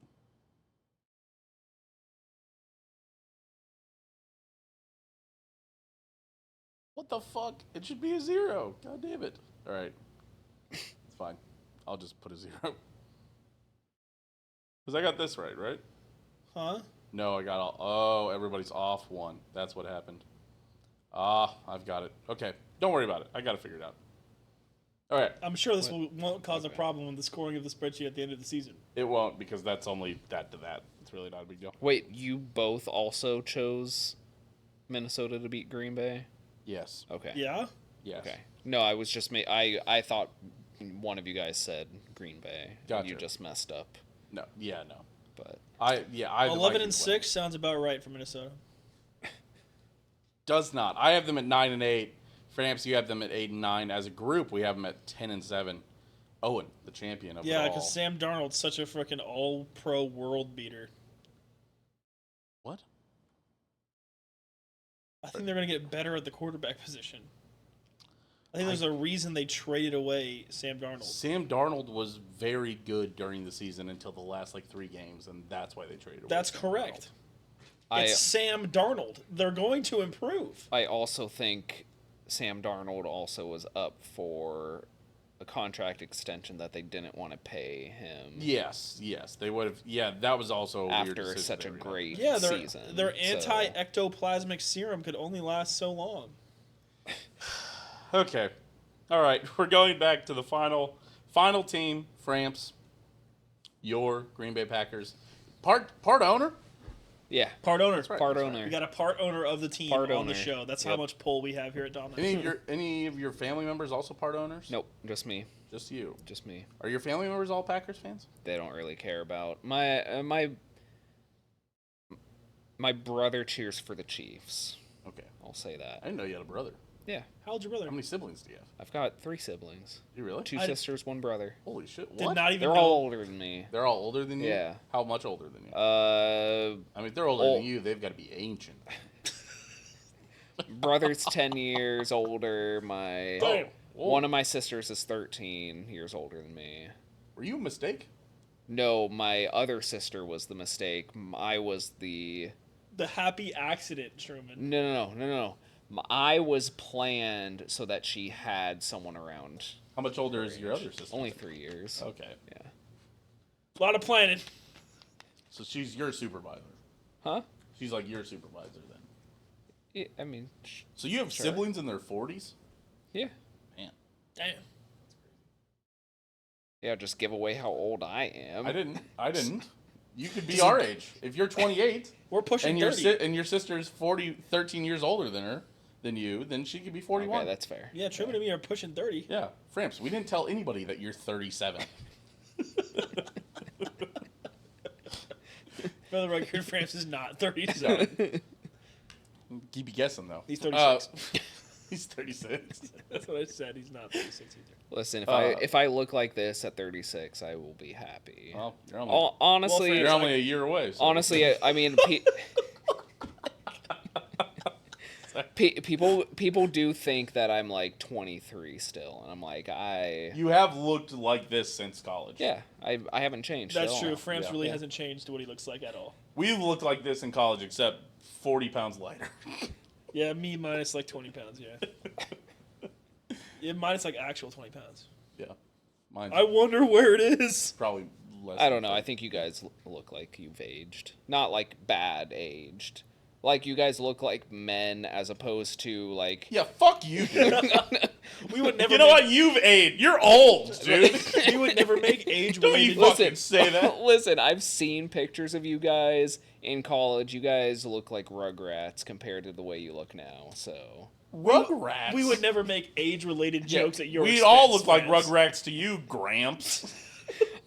What the fuck? It should be a 0. God damn it. All right. It's fine. I'll just put a 0. Because I got this right? Huh? No, I got all. Oh, everybody's off 1. That's what happened. I've got it. Okay. Don't worry about it. I got to figure it out. All right. I'm sure this won't cause a problem with the scoring of the spreadsheet at the end of the season. It won't because that's only that to that. It's really not a big deal. Wait, you both also chose Minnesota to beat Green Bay? Yes. Okay. Yeah? Yes. Okay. No, I was just I thought one of you guys said Green Bay. Gotcha. You just messed up. No. Yeah, no. But I have the 11 and Vikings winning. 6 sounds about right for Minnesota. Does not. I have them at 9 and 8, Framps, you have them at 8-9. As a group, we have them at 10-7. Owen, the champion of it Yeah, all. because Sam Darnold's such a freaking all-pro world beater. What? I think they're going to get better at the quarterback position. I think there's a reason they traded away Sam Darnold. Sam Darnold was very good during the season until the last 3 games, and that's why they traded away. That's Sam correct. Darnold. It's Sam Darnold. They're going to improve. I also think Sam Darnold also was up for a contract extension that they didn't want to pay him. Yes, they would have. Yeah, that was also a weird After decision such a they were great Yeah, season. their so- anti-ectoplasmic serum could only last so long. Okay. All right. We're going back to the final team, Framps. Your Green Bay Packers. Part owner? Yeah. Part owner. right. Part That's owner. We got a part owner of the team Part on the owner. show. That's how Yep. much pull we have here at Dahm. Any of your family members also part owners? Nope, just me. Just you. Just me. Are your family members all Packers fans? They don't really care about my brother cheers for the Chiefs. Okay. I'll say I that. didn't know you had a brother. Yeah. How old's your brother? How many siblings do you have? I've got 3 siblings. You really? 2 I- sisters, 1 brother. Holy shit. Did What? not even They're know. all older than me. They're all older than you? Yeah. How much older than you? Uh, I mean, if they're older ol- than you, they've got to be ancient. brother's 10 years older. Damn. One of my sisters is 13 years older than me. Were you a mistake? No, my other sister was the mistake. I was the The happy accident, Truman. no. I was planned so that she had someone around. How much older is your other sister? Only 3 years. Okay. Yeah. A lot of planning. So she's your supervisor. Huh? She's like your supervisor then. Yeah, I mean, So you have Sure. siblings in their 40s? yeah. Man. Damn. Yeah, just give away how old I am. I didn't. You could be our age. If you're 28 We're pushing and 30. your sister's 13 years older than you, then she could be 41. Okay, that's fair. Yeah, Truman and me are pushing 30. Yeah. Framps, we didn't tell anybody that you're 37. For the record, France is not 37. Keep you guessing though. He's 36. He's 36. That's what I said. He's not 36 either. Listen, Uh, if I look like this at 36, I will be happy. Well, you're Honestly, Well, you're only a year away. So. honestly, I mean, people do think that I'm like 23 still, and I'm like, You have looked like this since college. yeah, I haven't changed. That's at true. all. France Yeah. really Yeah. hasn't changed to what he looks like at all. We've looked like this in college, except 40 pounds lighter. Yeah, me minus like 20 pounds, yeah. Yeah, minus like actual 20 pounds. Yeah. Mine's I wonder where it is. probably less. I than don't know. that. I think you guys look like you've aged, not like bad aged. Like you guys look like men as opposed to like. Yeah, fuck you, dude. We would never You know make, what? You've aged. You're old, dude. we would never make age Don't you related. fucking say that. Listen, I've seen pictures of you guys in college. You guys look like Rugrats compared to the way you look now. So Rugrats. We would never make age related jokes at your We expense, all look like France. Rugrats to you, Gramps.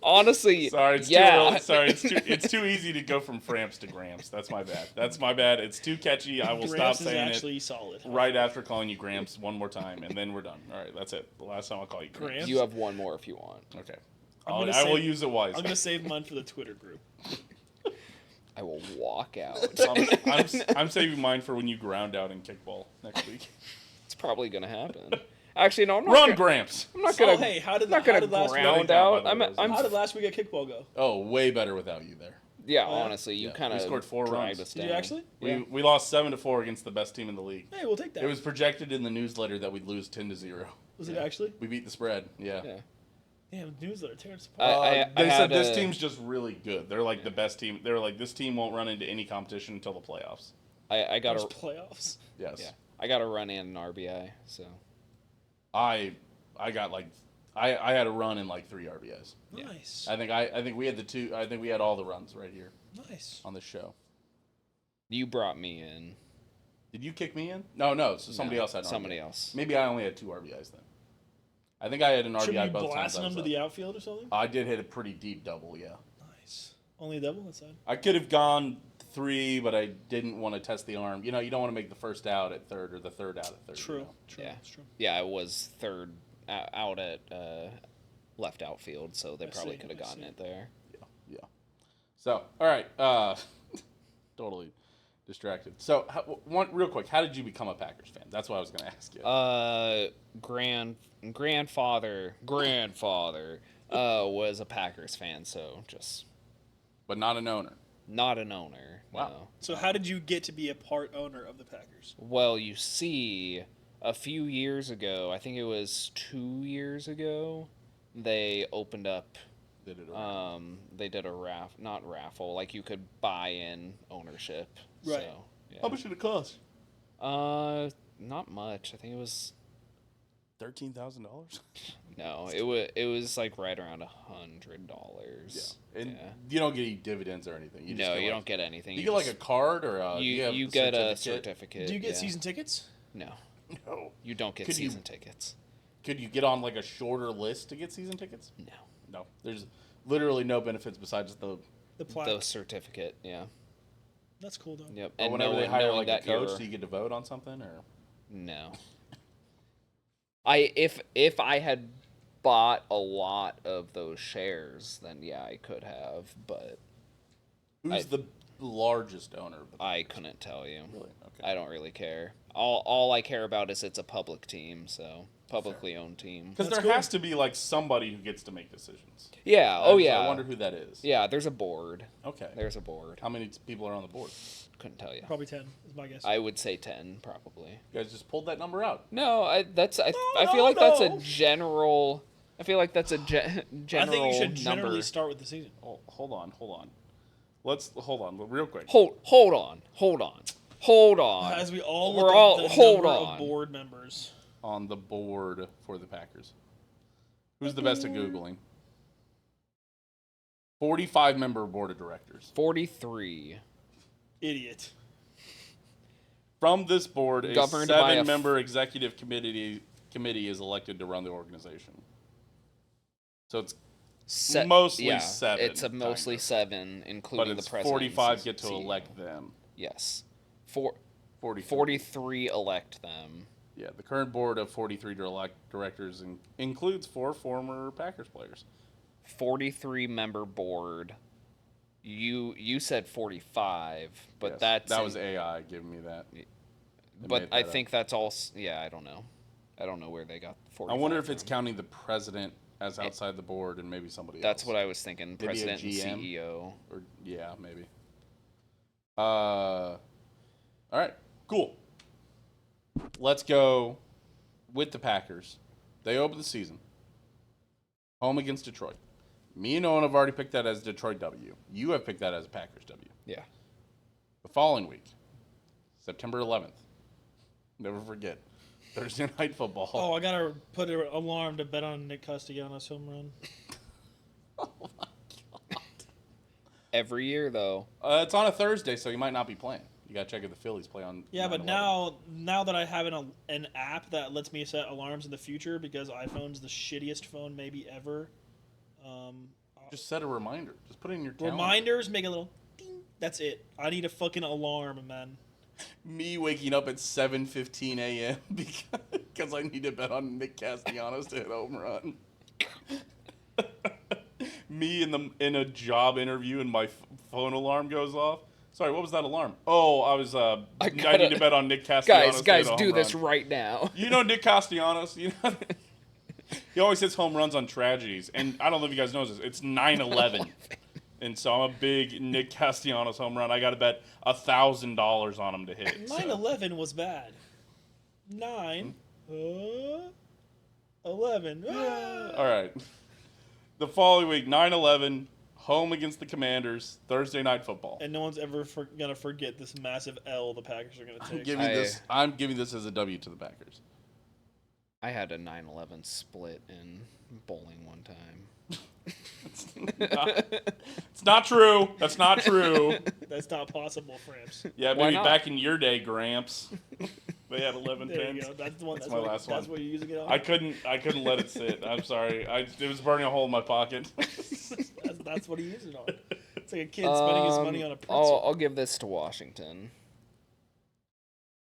honestly, Sorry, it's yeah. too early. Sorry, it's too easy to go from Framps to Gramps. That's my bad. That's my bad. It's too catchy. I will Gramps stop is saying actually it solid. right after calling you Gramps one more time, and then we're done. All right, that's it. The last time I'll call you Gramps. Gramps? You have one more if you want. Okay. I'm gonna I will say- use it wisely. I'm going to save mine for the Twitter group. I will walk out. I'm saving mine for when you ground out in kickball next week. It's probably gonna happen. Actually, no, I'm not. Run, gonna, Gramps. I'm not gonna. Oh, hey, how did I'm not how gonna did last week? ground That out. ain't that, by the way, How did last week at kickball go? Oh, way better without you there. Yeah, Yeah. honestly, you Yeah, kind we of scored 4 dragged runs. us Did down. you actually? Yeah. We lost 7-4 against the best team in the league. Hey, we'll take that. It was projected in the newsletter that we'd lose 10-0. Was it actually? We beat the spread. Yeah. Yeah. Damn, newsletter tearing us apart. I They had said this a- team's just really good. They're like the best team. They're like, this team won't run into any competition until the playoffs. I got There's a playoffs. Yes. yeah. I got a run in an RBI. So I got like I had a run in like 3 RBIs. Yeah. Nice. I think we had the 2. I think we had all the runs right here Nice. on this show. you brought me in. Did you kick me in? No. So somebody No, else had an somebody RBI. else. Maybe I only had 2 RBIs then. I think I had an Should RBI we both times. blast I him was to up. the outfield or something? I did hit a pretty deep double. Yeah. Nice. Only a double? That's fine. I could have gone 3, but I didn't want to test the arm. You know, you don't want to make the first out at third or the third out at third. True. You know? True. Yeah. It's true. Yeah, I was third out at left outfield, so they probably could have gotten it there. Yeah. So, all right. Totally distracted. So, real quick, how did you become a Packers fan? That's what I was going to ask you. Grandfather was a Packers fan, so just But not an owner. not an owner. Wow. No. So how did you get to be a part owner of the Packers? Well, you see, a few years ago, I think it was 2 years ago, they opened up. They did a raffle, like you could buy in ownership. Right. So, yeah. How much did it cost? Not much. I think it was $13,000. no. It was like right around $100. Yeah. And you don't get any dividends or anything. You don't get anything. You get like a card or you get a certificate. Do you get yeah. season tickets? No, No. you don't get season tickets. Could you get on like a shorter list to get season tickets? No. No. There's literally no benefits besides the plaque. The certificate, yeah. That's cool though. Yep. or And whenever they knowing hire like a that coach, you're- do you get to vote on something or? No. If I had bought a lot of those shares, then yeah, I could have, but Who's the largest owner of the I couldn't tell you. Really? Okay. I don't really care. All I care about is it's a public team, so publicly owned team. Because there cool. has to be like somebody who gets to make decisions. Yeah. So Yeah. I wonder who that is. Yeah. There's a board. Okay. There's a board. How many people are on the board? Couldn't tell you. Probably 10 is my guess. I would say 10 probably. You guys just pulled that number out. No, I No, feel like that's a no. general. I feel like that's a general I think you should generally number. start with the season. Oh, hold on. Let's hold on real quick. Hold on. As we all We're look all- up the hold number on. of board members. On the board for the Packers. Who's the best at Googling? 45-member board of directors. 43. Idiot. From this board, a Governed by a 7-member executive committee is elected to run the organization. So it's mostly 7. It's a mostly kind of. 7, including But it's the president. 45 get to CEO. elect them. Yes. 43. 43 elect them. Yeah, the current board of 43 directors includes 4 former Packers players. 43 member board. You said 45, but Yes, that was AI giving me that. They But made I that think that's all. Yeah, I don't know. I don't know where they got 45. I wonder if it's from. counting the president as outside the board and maybe somebody That's else. what I was thinking. Maybe a President and GM? CEO. Or yeah, maybe. All right, cool. Let's go with the Packers. They open the season home against Detroit. Me and Owen have already picked that as Detroit W. You have picked that as a Packers W. Yeah. The following week, September 11th. Never forget. Thursday Night Football. Oh, I gotta put an alarm to bet on Nick Castellanos home run. Every year though. It's on a Thursday, so you might not be playing. You gotta check if the Phillies play on. Yeah, but 9/11. now that I have an app that lets me set alarms in the future because iPhone's the shittiest phone maybe ever. Just set a reminder. Just put it in your calendar. Reminders make a little ding. That's it. I need a fucking alarm, man. Me waking up at 7:15 a.m. because I need to bet on Nick Castellanos to hit a home run. Me in a job interview and my phone alarm goes off. Sorry, what was that alarm? Oh, I need to bet on Nick Castellanos. Guys, to hit a do home this run. right now. You know Nick Castellanos. You know he always hits home runs on tragedies, and I don't know if you guys know this. It's 9/11. And so I'm a big Nick Castellanos home run. I got to bet $1,000 on him to hit. 9/11 was bad. 9, 11. All right. The following week, 9/11, home against the Commanders, Thursday Night Football. And no one's ever gonna forget this massive L the Packers are gonna take. I'm giving this as a W to the Packers. I had a 9/11 split in bowling one time. It's not true. That's not true. That's not possible, Framps. Yeah, Why maybe not? back in your day, Gramps. They had 11 There you pins. go. That's the one. That's my last That's one. what you're using it on. I couldn't let it sit. I'm sorry. It was burning a hole in my pocket. That's what he uses it on. It's like a kid spending his money on a pretzel. I'll give this to Washington.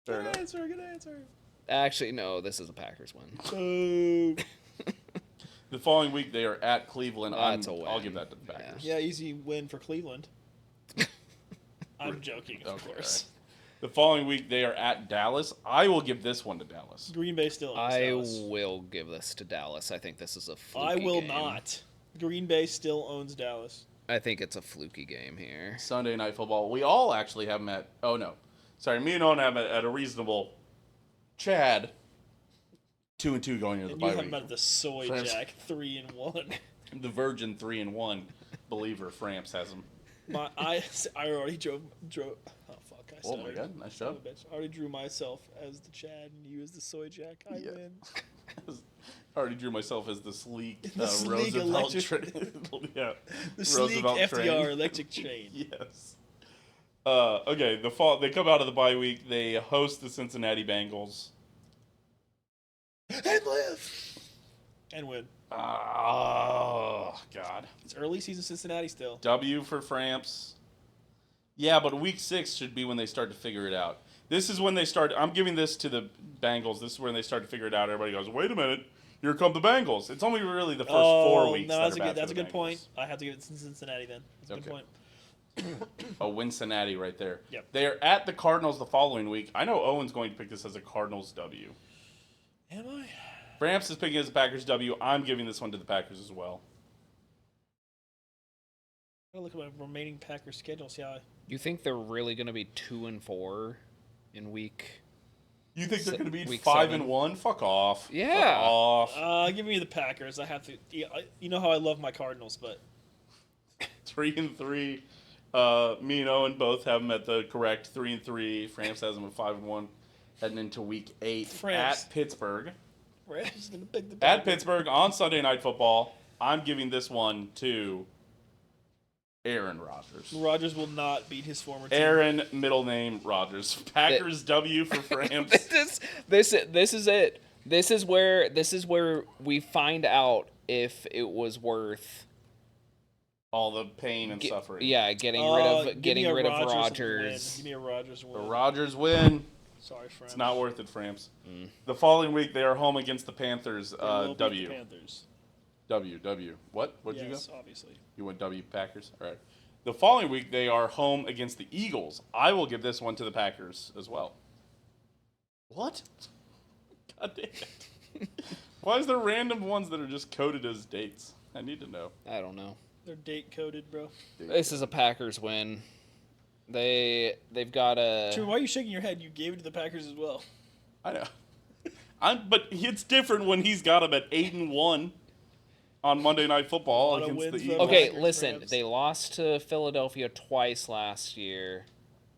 Fair enough. Good answer. Actually, no, this is a Packers win. Boo. The following week, they are at Cleveland. That's a win. I'll give that to the Packers. Yeah, easy win for Cleveland. I'm joking, of course. Right. The following week, they are at Dallas. I will give this one to Dallas. Green Bay still owns I Dallas. will give this to Dallas. I think this is a fluky I will game. not. Green Bay still owns Dallas. I think it's a fluky game here. Sunday Night Football. We all actually have them at... Oh, no. Sorry, me and Owen have them at a reasonable... Chad. 2-2 going into the And bye you have week. them at the Soy France. Jack 3-1. The Virgin 3-1 believer Framps has them. I already drove. Oh fuck! I Oh my stuttered. god, nice Son job. of a bitch. I already drew myself as the Chad and you as the Soy Jack. I Yeah. win. I already drew myself as the sleek, The sleek Roosevelt electric- yeah, The sleek Roosevelt FDR train. electric train. Yes. Okay, they come out of the bye week. They host the Cincinnati Bengals. And live. And win. Oh, God. It's early season Cincinnati still. W for Framps. Yeah, but week 6 should be when they start to figure it out. This is when they start. I'm giving this to the Bengals. This is when they start to figure it out. Everybody goes, wait a minute. Here come the Bengals. It's only really the first 4 weeks. No, that that's are a bad good. for That's a the good Bengals. point. I have to give it to Cincinnati then. That's a good Okay. point. Oh, Cincinnati right there. Yep. They are at the Cardinals the following week. I know Owen's going to pick this as a Cardinals W. Am I? Framps is picking it as a Packers W. I'm giving this one to the Packers as well. I gotta look at my remaining Packers schedule. See how. You think they're really going to be 2-4 in week? You think they're going to be Week 5-1? Fuck off. Yeah. Fuck off. Give me the Packers. I have to. You know how I love my Cardinals, but 3-3. Me and Owen both have them at the correct 3-3. Framps has them at 5-1. Heading into week 8 Framps. at Pittsburgh. Rams gonna pick the At Packers. Pittsburgh on Sunday Night Football. I'm giving this one to Aaron Rodgers. Rodgers will not beat his former team. Aaron, middle name Rodgers. Packers W for Framps. This is it. This is where we find out if it was worth All the pain and suffering. Yeah, getting Give me a rid of Rodgers win. Rodgers. Give me a Rodgers The win. Rodgers win. Sorry, friends. It's not worth it, Framps. The following week, they are home against the Panthers. They will beat W. the Panthers. W. What? What'd you go? Yes, obviously. You went W Packers? All right. The following week, they are home against the Eagles. I will give this one to the Packers as well. What? God damn it. Why is there random ones that are just coded as dates? I need to know. I don't know. They're date coded, bro. This is a Packers win. They've got a. True. Why are you shaking your head? You gave it to the Packers as well. I know. But it's different when he's got them at 8-1 on Monday Night Football Lot of against the wins, Eagles. though. Okay, Packers, listen. Rams. They lost to Philadelphia twice last year.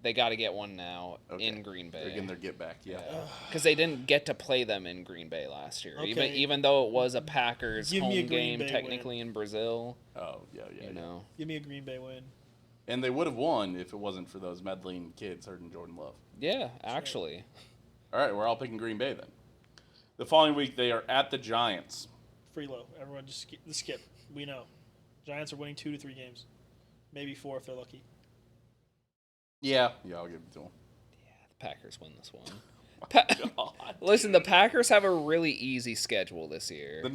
They got to get one now in Green They're Bay. getting their get back, yeah. Because they didn't get to play them in Green Bay last year. Okay. Even though it was a Packers Give me a home Green game, Bay technically in Brazil. Oh, yeah. You know. Give me a Green Bay win. And they would have won if it wasn't for those meddling kids hurting Jordan Love. Yeah, actually. All right, we're all picking Green Bay then. The following week, they are at the Giants. Freelo. Everyone just skip. We know. Giants are winning 2 to 3 games. Maybe 4 if they're lucky. Yeah, I'll give it to them. The Packers win this one. God. Listen, the Packers have a really easy schedule this year. The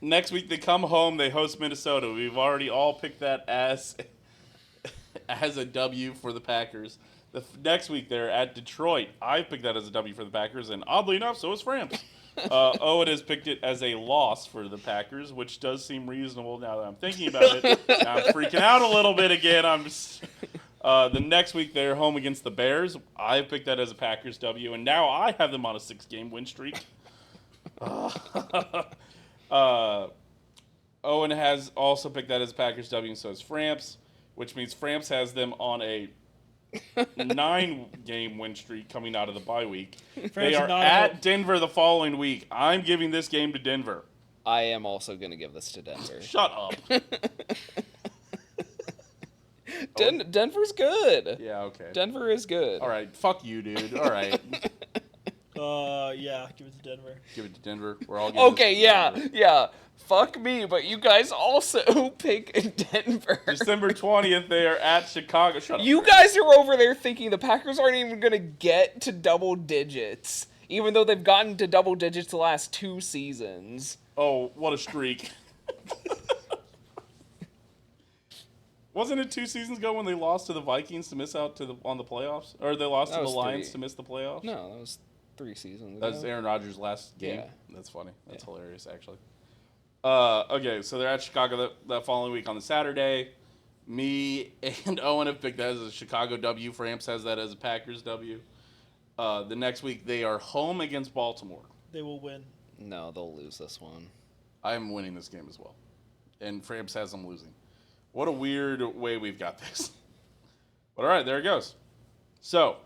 next week they come home, they host Minnesota. We've already all picked that as a W for the Packers. The next week they're at Detroit. I picked that as a W for the Packers, and oddly enough, so is Framps. Owen has picked it as a loss for the Packers, which does seem reasonable now that I'm thinking about it. Now I'm freaking out a little bit again. The next week they're home against the Bears. I picked that as a Packers W, and now I have them on a 6-game win streak. Owen has also picked that as a Packers W, and so has Framps, which means Framps has them on a 9-game win streak coming out of the bye week. They are at Denver the following week. I'm giving this game to Denver. I am also going to give this to Denver. Shut up. Denver's good. Yeah, okay. Denver is good. All right, fuck you, dude. All right. Yeah, give it to Denver. Give it to Denver. We're all giving Okay, this to yeah, Denver. yeah. Fuck me, but you guys also pick Denver. December 20th, they are at Chicago. Shut up. You guys are over there thinking the Packers aren't even going to get to double digits, even though they've gotten to double digits the last 2 seasons. Oh, what a streak. Wasn't it 2 seasons ago when they lost to the Vikings to miss out on the playoffs? Or they lost That to the was Lions 3. to miss the playoffs? No, that was 3 seasons ago. That's Aaron Rodgers' last game? Yeah. That's funny. That's Yeah. hilarious, actually. Okay, so they're at Chicago that following week on the Saturday. Me and Owen have picked that as a Chicago W. Framps has that as a Packers W. The next week, they are home against Baltimore. They will win. No, they'll lose this one. I am winning this game as well. And Framps has them losing. What a weird way we've got this. But all right, there it goes. So,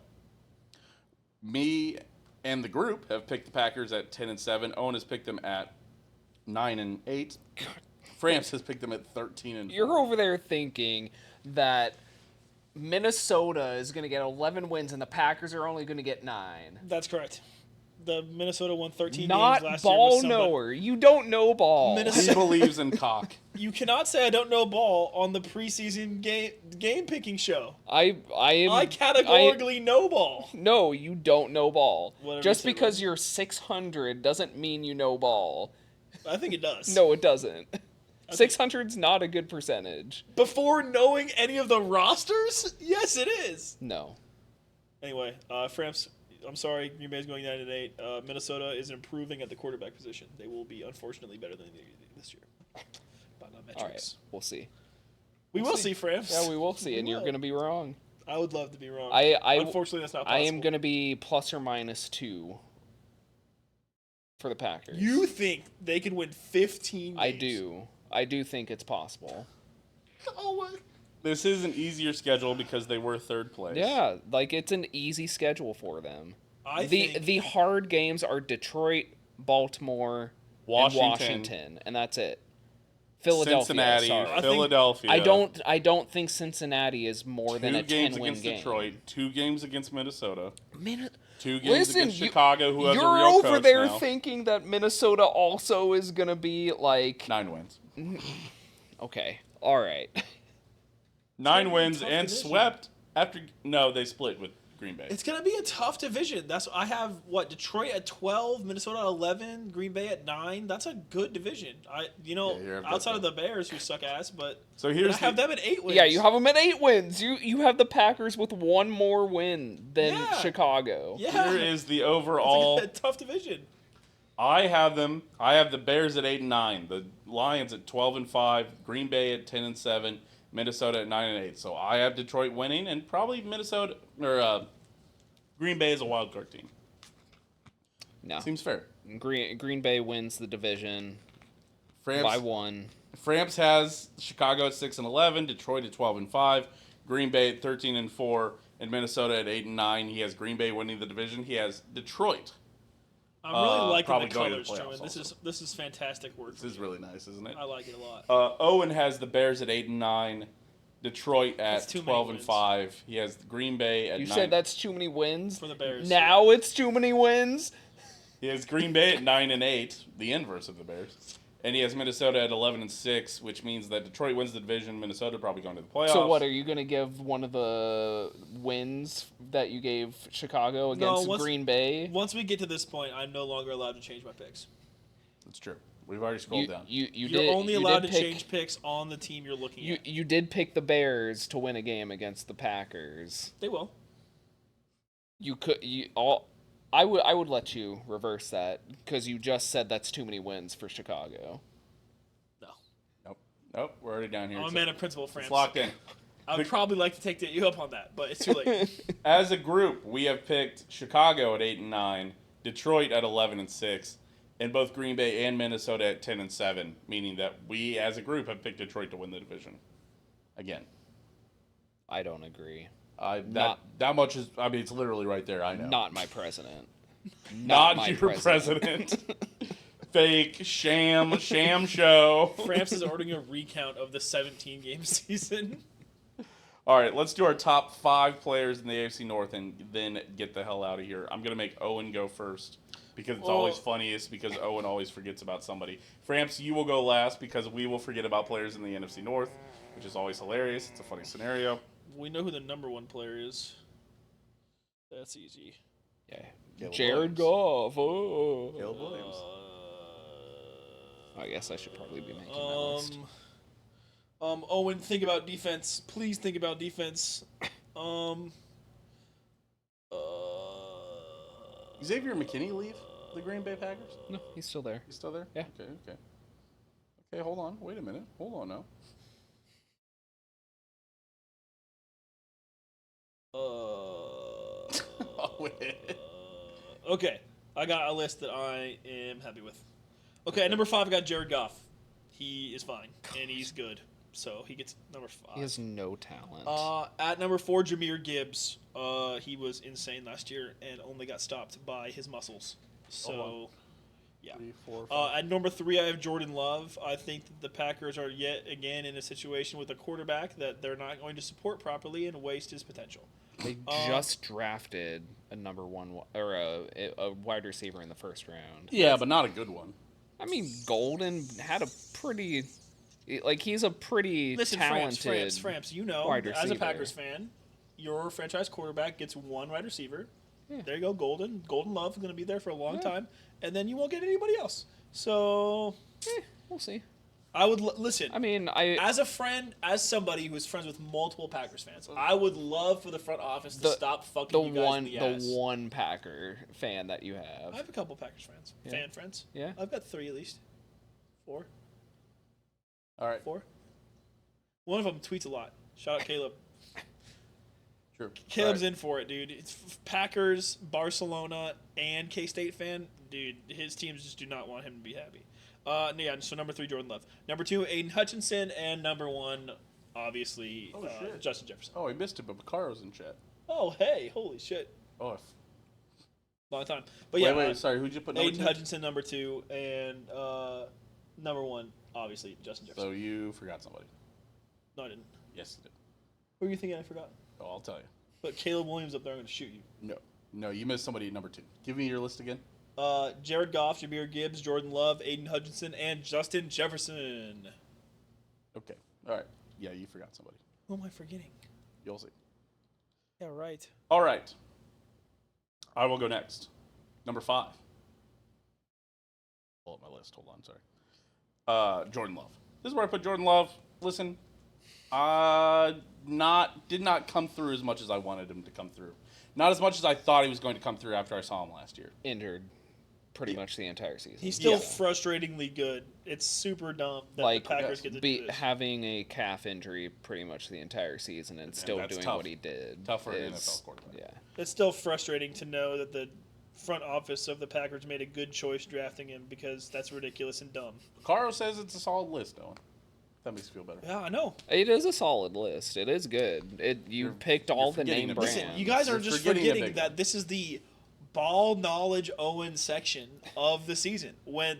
me and the group have picked the Packers at 10-7. Owen has picked them at 9-8. Framps has picked them at 13-4. You're over there thinking that Minnesota is going to get 11 wins and the Packers are only going to get 9. That's correct. The Minnesota won 13 Not games last year. ball with somebody- knower. You don't know ball. He believes in cock. You cannot say I don't know ball on the preseason game picking show. I categorically know ball. No, you don't know ball. Whatever Just you say, because you're 600 doesn't mean you know ball. I think it does. No, it doesn't. 600's not a good percentage. Before knowing any of the rosters? Yes, it is. No. Anyway, Framps, I'm sorry, Green Bay's going 9-8. Minnesota is improving at the quarterback position. They will be, unfortunately, better than they did this year. By my metrics. All right, we'll see. We will see, Framps. Yeah, we will see, and you're will. going to be wrong. I would love to be wrong. Unfortunately, that's not I possible. am going to be plus or minus 2 for the Packers. You think they can win 15 games? I do. I do think it's possible. Oh, what? This is an easier schedule because they were third place. Yeah, like it's an easy schedule for them. I the think the hard games are Detroit, Baltimore, Washington. and Washington, and that's it. Philadelphia, Cincinnati, sorry. Philadelphia. I don't think Cincinnati is more than a 2 games 10-win against game. Detroit, 2 games against Minnesota, 2 games Listen, against Chicago, who has a you're real over coach there now. thinking that Minnesota also is gonna be like 9 wins. okay, all right. 9 gonna be a wins tough and division. swept after. No, they split with Green Bay. it's gonna be a tough division. That's I have Detroit at 12, Minnesota at 11, Green Bay at 9. That's a good division. you're Outside of the Bears who suck ass, but So I here's have them at 8 wins. Yeah, you have them at 8 wins. You have the Packers with 1 more win than Yeah. Chicago. Yeah, Here is the it's overall. a tough division. I have the Bears at 8-9, the Lions at 12-5, Green Bay at 10-7, Minnesota at 9-8. So I have Detroit winning, and probably Minnesota or Green Bay is a wild card team. No, Seems fair. Green Bay wins the division by Framps, 1. Framps has Chicago at 6-11, Detroit at 12-5, Green Bay at 13-4, and Minnesota at 8-9. He has Green Bay winning the division. He has Detroit. I'm really liking probably the going to the colors, playoffs Truman. This is fantastic work. This is really nice, isn't it? I like it a lot. Owen has the Bears at 8-9, Detroit at That's too many 12-5. He has Green Bay at You 9. said that's too many wins For the Bears, Now it's too many wins. He has Green Bay at 9-8, the inverse of the Bears, and he has Minnesota at 11-6, which means that Detroit wins the division. Minnesota probably going to the playoffs. So what are you gonna give one of the wins that you gave Chicago against Green Bay? Once we get to this point, I'm no longer allowed to change my picks. That's true. We've already scrolled down. You're only allowed to change picks on the team you're looking at. You did pick the Bears to win a game against the Packers. They will. I would let you reverse that because you just said that's too many wins for Chicago. No. Nope. We're already down here. I'm a man of principle, France. It's locked in. I would probably like to take you up on that, but it's too late. As a group, we have picked Chicago at 8-9, Detroit at 11-6, and both Green Bay and Minnesota at 10-7, meaning that we, as a group, have picked Detroit to win the division. Again, I don't agree. that much is. I mean, it's literally right there. I know. Not my president. Not my your president. Fake sham show. France is ordering a recount of the 17-game season. All right, let's do our top 5 players in the AFC North and then get the hell out of here. I'm going to make Owen go first because it's always funniest because Owen always forgets about somebody. Framps, you will go last because we will forget about players in the NFC North, which is always hilarious. It's a funny scenario. We know who the number 1 player is. That's easy. Yeah. Caleb Jared Williams. Goff. Oh. Caleb Williams. I guess I should probably be making that list. Owen, think about defense. Please think about defense. Xavier McKinney leave the Green Bay Packers? No, he's still there. He's still there? Yeah. Okay, hold on. Wait a minute. Hold on now. Okay, I got a list that I am happy with. Okay, at number 5, I got Jared Goff. He is fine, and he's good. So he gets number 5. He has no talent. At number 4, Jahmyr Gibbs. He was insane last year and only got stopped by his muscles. So, yeah. 3, 4, 5. At number 3, I have Jordan Love. I think that the Packers are yet again in a situation with a quarterback that they're not going to support properly and waste his potential. They just drafted a number 1 or a wide receiver in the first round. Yeah, but not a good one. I mean, Golden had a pretty, he's a pretty Listen, talented. Framps, you know, wide as a receiver. Packers fan, your franchise quarterback gets 1 wide receiver. Yeah. There you go, Golden. Golden Love is going to be there for a long time, and then you won't get anybody else. So, We'll see. I would listen. I mean, As a friend, as somebody who is friends with multiple Packers fans, I would love for the front office to stop fucking you guys in the ass. The one Packer fan that you have. I have a couple Packers fans, fan friends. Yeah. I've got 3 at least, 4. All right. 4. One of them tweets a lot. Shout out Caleb. Sure. Caleb's All right. in for it, dude. It's Packers, Barcelona, and K-State fan. Dude, his teams just do not want him to be happy. Yeah, so number 3, Jordan Love. Number 2, Aiden Hutchinson. And number 1, obviously, shit. Justin Jefferson. Oh, he missed it, but Bacaro's in chat. Oh, hey, holy shit. Oh, Long time. But yeah, wait, sorry. Who'd you put number Aiden 2? Hutchinson, number 2. And number 1, obviously, Justin Jefferson. So you forgot somebody. No, I didn't. Yes, you did. Who are you thinking I forgot? Oh, I'll tell you. But Caleb Williams up there, I'm going to shoot you. No, you missed somebody at number 2. Give me your list again. Jared Goff, Jahmyr Gibbs, Jordan Love, Aiden Hutchinson, and Justin Jefferson. Okay. All right. Yeah, you forgot somebody. Who am I forgetting? You'll see. Yeah, right. All right. I will go next. Number 5. Pull up my list. Hold on. Sorry. Jordan Love. This is where I put Jordan Love. Listen, did not come through as much as I wanted him to come through. Not as much as I thought he was going to come through after I saw him last year. Injured pretty much the entire season. He's still frustratingly good. It's super dumb that the Packers get to do this. Having a calf injury pretty much the entire season and still doing tough. what he did. Tough for an NFL quarterback. Yeah. It's still frustrating to know that the front office of the Packers made a good choice drafting him because that's ridiculous and dumb. Caro says it's a solid list, Owen. That makes you feel better. Yeah, I know. It is a solid list. It is good. You picked all the name brands. Listen, you guys are just forgetting that this is the ball knowledge Owen section of the season. When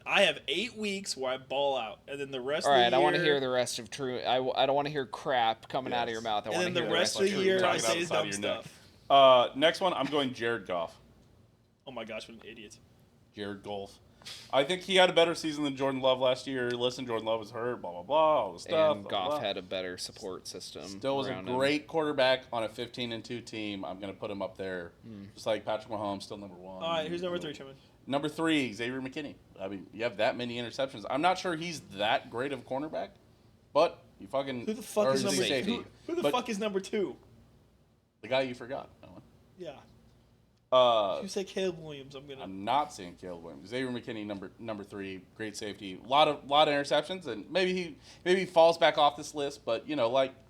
I have 8 weeks where I ball out, and then the rest of the year. All right, I want to hear the rest of true. I don't want to hear crap coming out of your mouth. I want to hear the rest of the year I say outside dumb of your stuff. Next one, I'm going Jared Goff. Oh my gosh, what an idiot. Jared Goff. I think he had a better season than Jordan Love last year. Listen, Jordan Love was hurt, blah, blah, blah, all the stuff. And blah, Goff blah. had a better support system. Still was a great quarterback on a 15-2 team. I'm going to put him up there. Just like Patrick Mahomes, still number 1. All right, who's number 3, Truman? Number 3, Xavier McKinney. I mean, you have that many interceptions. I'm not sure he's that great of a cornerback, but you fucking... Who the fuck is number 2? Who the fuck is number 2? The guy you forgot, Owen. Yeah. If you say Caleb Williams, I'm not saying Caleb Williams. Xavier McKinney, number 3, great safety. A lot of interceptions, and maybe he falls back off this list, but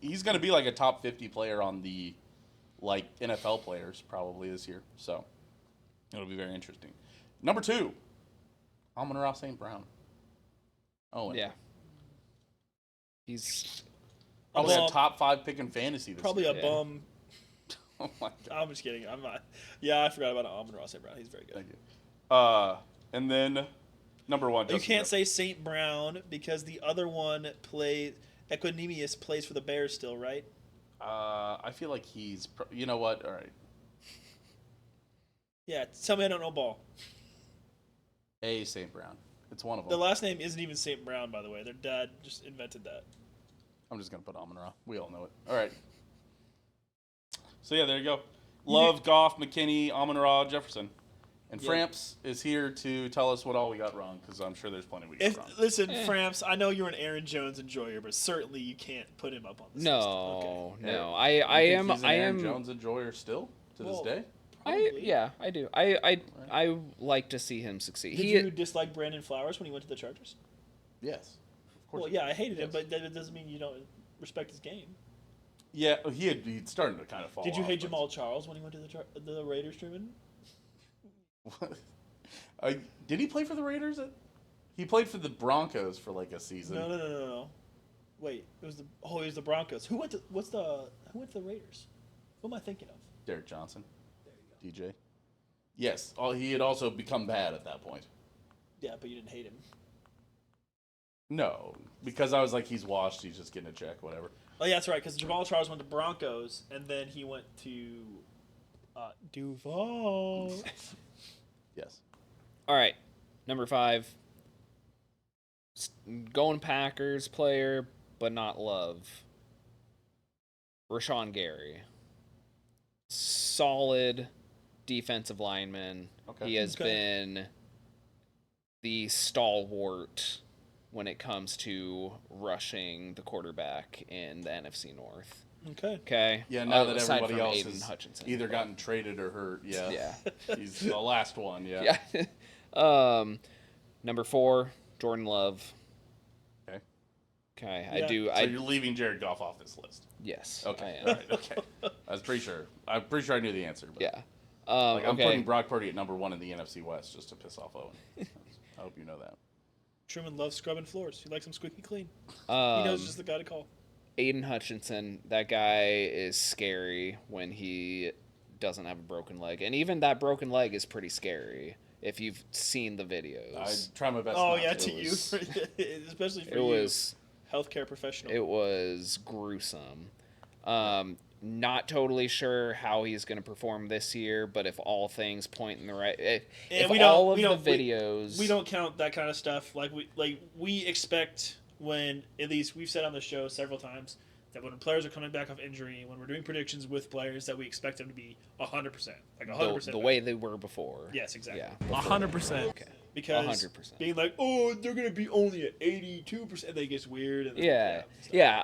he's going to be like a top 50 player on the NFL players probably this year. So it'll be very interesting. Number 2, Amon-Ra St. Brown. Oh yeah, he's probably a top 5 pick in fantasy this probably year. a bum. Oh my God. I'm just kidding. I'm not. Yeah, I forgot about Amon-Ra St. Brown. He's very good. Thank you. And then number 1. You can't say St. Brown because the other one Equinemius plays for the Bears still, right? I feel like he's. You know what? All right. Yeah, tell me I don't know ball. A. St. Brown. It's one of them. The last name isn't even St. Brown, by the way. Their dad just invented that. I'm just gonna put Amon-Ra. We all know it. All right. So yeah, there you go. Love, Goff, McKinney, Amon-Ra, Jefferson. And Framps is here to tell us what all we got wrong, because I'm sure there's plenty we got wrong. Listen, Framps, I know you're an Aaron Jones enjoyer, but certainly you can't put him up on this list. No, Okay. no. He's an Aaron Jones enjoyer still to this day. I do. I like to see him succeed. Did you dislike Brandon Flowers when he went to the Chargers? Yes. Of course. Well, yeah, I hated him, but that doesn't mean you don't respect his game. Yeah, he'd started to kind of fall. Did you off, hate but- Jamal Charles when he went to the Raiders, Truman? Did he play for the Raiders? He played for the Broncos for like a season. No. Wait, it was the Broncos. Who went to the Raiders? Who am I thinking of? Derek Johnson. There you go. DJ. Yes. He had also become bad at that point. Yeah, but you didn't hate him. No, because I was like, he's washed. He's just getting a check, whatever. Oh, yeah, that's right, because Jamal Charles went to Broncos, and then he went to Duval. Yes. All right, number 5. Going Packers player, but not love. Rashawn Gary. Solid defensive lineman. Okay. He has been the stalwart when it comes to rushing the quarterback in the NFC North. Okay. Yeah, now that aside everybody from else Aiden has Hutchinson. either gotten traded or hurt. Yeah. Yeah. He's the last one. Yeah. Yeah. Number 4, Jordan Love. Okay. Okay. Yeah. So you're leaving Jared Goff off this list. Yes. Okay. I am. All right. Okay. I was pretty sure. I'm pretty sure I knew the answer. But Yeah. I'm okay. putting Brock Purdy at number 1 in the NFC West just to piss off Owen. I hope you know that. Truman loves scrubbing floors. He likes them squeaky clean. He Um, knows just the guy to call. Aiden Hutchinson, that guy is scary when he doesn't have a broken leg. And even that broken leg is pretty scary if you've seen the videos. I try my best. Oh, not yeah, to. to you. Especially for It you, was healthcare professional. it was gruesome. Not totally sure how he's going to perform this year, but if all things point in the right, if all of the videos, we don't count that kind of stuff. We expect when, at least we've said on the show several times, that when players are coming back off injury, when we're doing predictions with players, that we expect them to be 100%, like 100%. the way they were before. Yes, exactly. Yeah, 100%. Okay. Because 100%. being like, oh, they're gonna be only at 82%, and then it gets weird. And Yeah.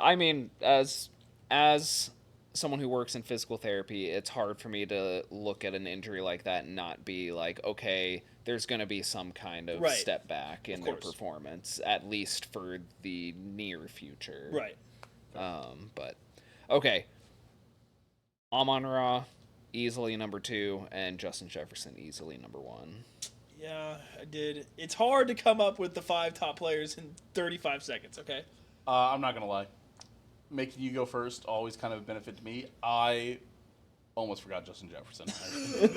I mean, as someone who works in physical therapy, it's hard for me to look at an injury like that and not be like, okay, there's going to be some kind of step back in their performance, at least for the near future. Right. But okay, Amon-Ra easily number 2, and Justin Jefferson easily number 1. Yeah, I did. It's hard to come up with the 5 top players in 35 seconds. Okay. I'm not gonna lie. Making you go first always kind of a benefit to me. I almost forgot Justin Jefferson.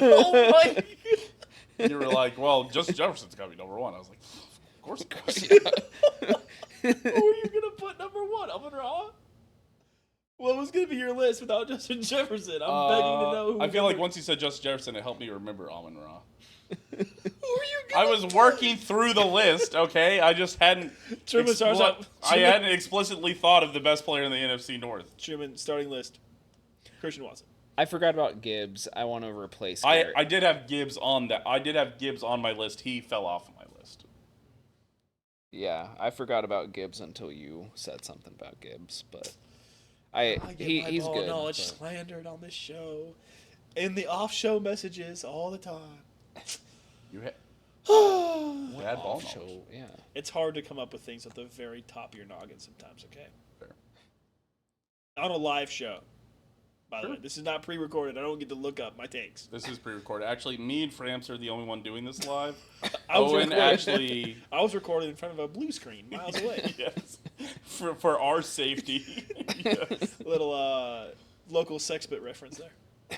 Oh my! You were like, well, Justin Jefferson's got to be number 1. I was like, of course. Who are you gonna put number 1? Amon-Ra? What was gonna be your list without Justin Jefferson? I'm begging to know. Who I feel like once you said Justin Jefferson, it helped me remember Amon-Ra. Who are you I gonna was working through the list, okay? I just hadn't. Truman starts up. I hadn't explicitly thought of the best player in the NFC North. Truman starting list. Christian Watson. I forgot about Gibbs. I want to replace. I did have Gibbs on that. I did have Gibbs on my list. He fell off of my list. Yeah, I forgot about Gibbs until you said something about Gibbs, but he's good. Knowledge But slandered on this show, in the off-show messages all the time. You had what bad ball off show? knowledge. Yeah. It's hard to come up with things at the very top of your noggin sometimes. Okay. Fair. On a live show. By the Sure. way, this is not pre-recorded. I don't get to look up my takes. This is pre-recorded. Actually, me and Framps are the only one doing this live. I was Owen recording- actually, I was recorded in front of a blue screen miles away. yes, for our safety. Yes. Little local sex bit reference there.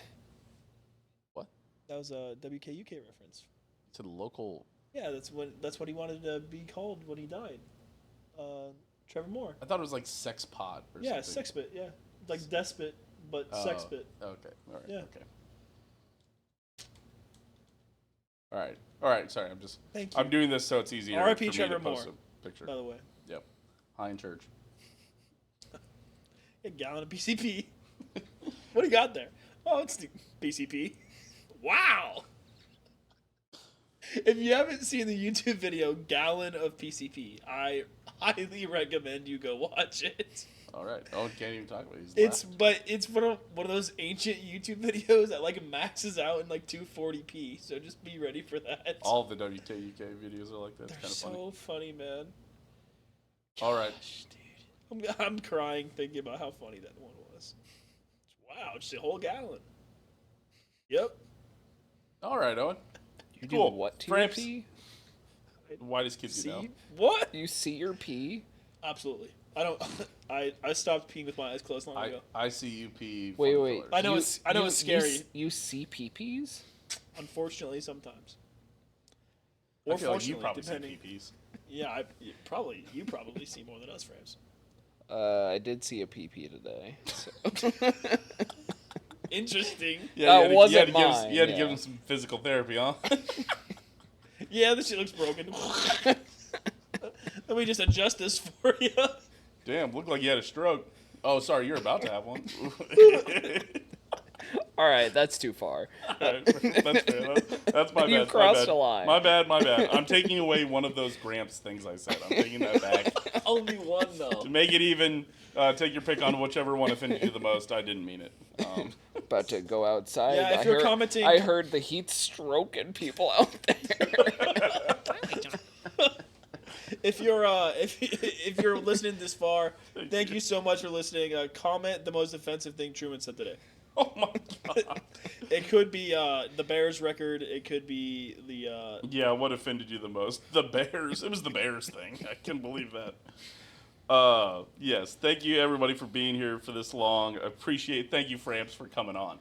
What? That was a WKUK reference. To the local. Yeah, that's what he wanted to be called when he died. Trevor Moore. I thought it was like sex pot or Yeah, something. sex bit. Yeah, like despot but sex bit. Okay. All right. Yeah. Okay. All right. Sorry, Thank you. I'm doing this so it's easier R.I.P. for me Trevor to post Moore, a picture. by the way. Yep. High in church. A gallon of PCP. What do you got there? Oh, it's the PCP. Wow. If you haven't seen the YouTube video "Gallon of PCP," I highly recommend you go watch it. All right. Oh, can't even talk about it. It's one of those ancient YouTube videos that like maxes out in like 240p. So just be ready for that. All of the WTUK videos are like that. It's They're kind of so funny, man. All right. Gosh, dude. I'm crying thinking about how funny that one was. Wow, just a whole gallon. Yep. All right, Owen. You Cool. do what to Framps. your pee? Whitest kids you know. See? What? You see your pee? Absolutely. I don't. I stopped peeing with my eyes closed long ago. I see you pee. Wait. flamethrowers. I know it's scary. You see pee-pees? Unfortunately, sometimes. I Or feel like you fortunately, probably depending. see pee-pees. Yeah, you probably see more than us, Frames. I did see a pee-pee today. So. Interesting. That you wasn't had to mine, you had to yeah. give him some physical therapy, huh? Yeah, this shit looks broken. Let me just adjust this for you. Damn, looked like you had a stroke. Oh, sorry, you're about to have one. All right, that's too far. Alright, that's fair. That's my bad. You crossed a line. My bad. I'm taking away one of those Gramps things I said. I'm taking that back. Only one though. To make it even, take your pick on whichever one offended you the most. I didn't mean it. About to go outside. Yeah, if you're commenting- I heard the heat stroking people out there. If you're listening this far, thank you so much for listening. Comment the most offensive thing Truman said today. Oh my god. It could be the Bears record. It could be the. Yeah, what offended you the most? The Bears. It was the Bears thing. I can't believe that. Yes, thank you everybody for being here for this long. Thank you, Framps, for coming on.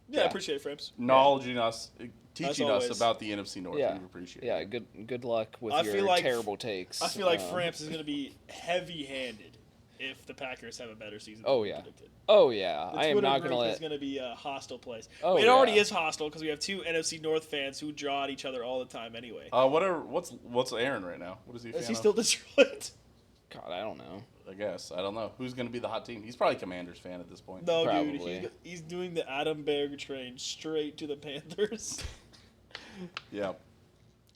Yeah, I appreciate it, Frames. Acknowledging us, teaching us always. about the NFC North. Yeah, We appreciate yeah. it. Good luck with I your feel like- terrible takes. I feel like Framps is going to be heavy-handed if the Packers have a better season. Oh than yeah. predicted. Oh yeah. The I am Twitter not group gonna is let. going to be a hostile place. Oh, it already yeah. is hostile because we have two NFC North fans who draw at each other all the time anyway. What's Aaron right now? What is he? a Is fan he of? still Detroit? God, I don't know. I guess. I don't know. Who's going to be the hot team? He's probably Commanders fan at this point. No, Probably. dude. He's doing the Adam Berg train straight to the Panthers. Yeah.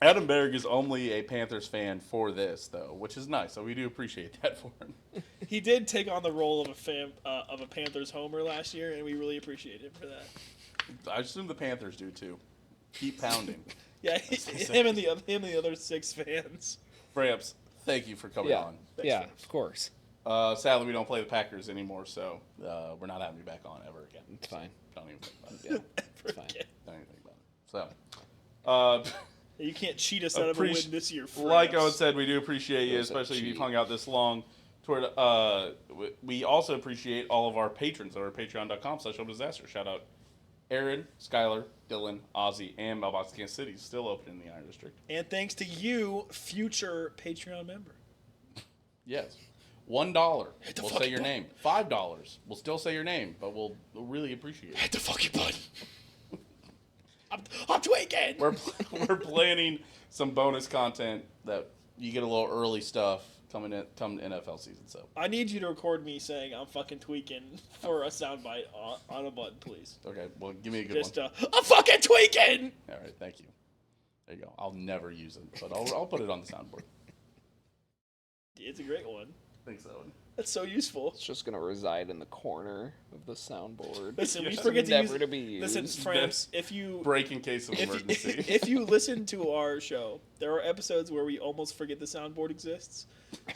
Adam Berg is only a Panthers fan for this, though, which is nice. So we do appreciate that for him. He did take on the role of a Panthers homer last year, and we really appreciate him for that. I assume the Panthers do, too. Keep pounding. Yeah, him and the other 6 fans. Framps, thank you for coming Yeah. on. Yeah, Fraps. of course. Sadly, we don't play the Packers anymore, so we're not having you back on ever again. It's fine. Don't even think about it. Yeah, it's fine. Forget. Don't even think about it. So, You can't cheat us out of a win this year, Fraps. like Owen said, we do appreciate you, Those are especially if you've cheap. hung out this long. We also appreciate all of our patrons at our patreon.com/disaster. Shout out Aaron, Skylar, Dylan, Ozzy, and Mailbox Kansas City, still open in the Iron District. And thanks to you, future Patreon member. Yes. $1, the we'll say fucking your button. name. $5, we'll still say your name, but we'll really appreciate it. Hit the fucking button. I'm tweaking. We're planning some bonus content that you get a little early stuff come NFL season. So I need you to record me saying I'm fucking tweaking for a soundbite on a button, please. okay, well give me a good Just one. I'm fucking tweaking. All right, thank you. There you go. I'll never use it, but I'll put it on the soundboard. It's a great one. Thanks, Owen. That's so useful. It's just gonna reside in the corner of the soundboard. Listen, we Yes. forget to Never use. to be used. Listen, Framps, if you Break in case of emergency. if you listen to our show, there are episodes where we almost forget the soundboard exists,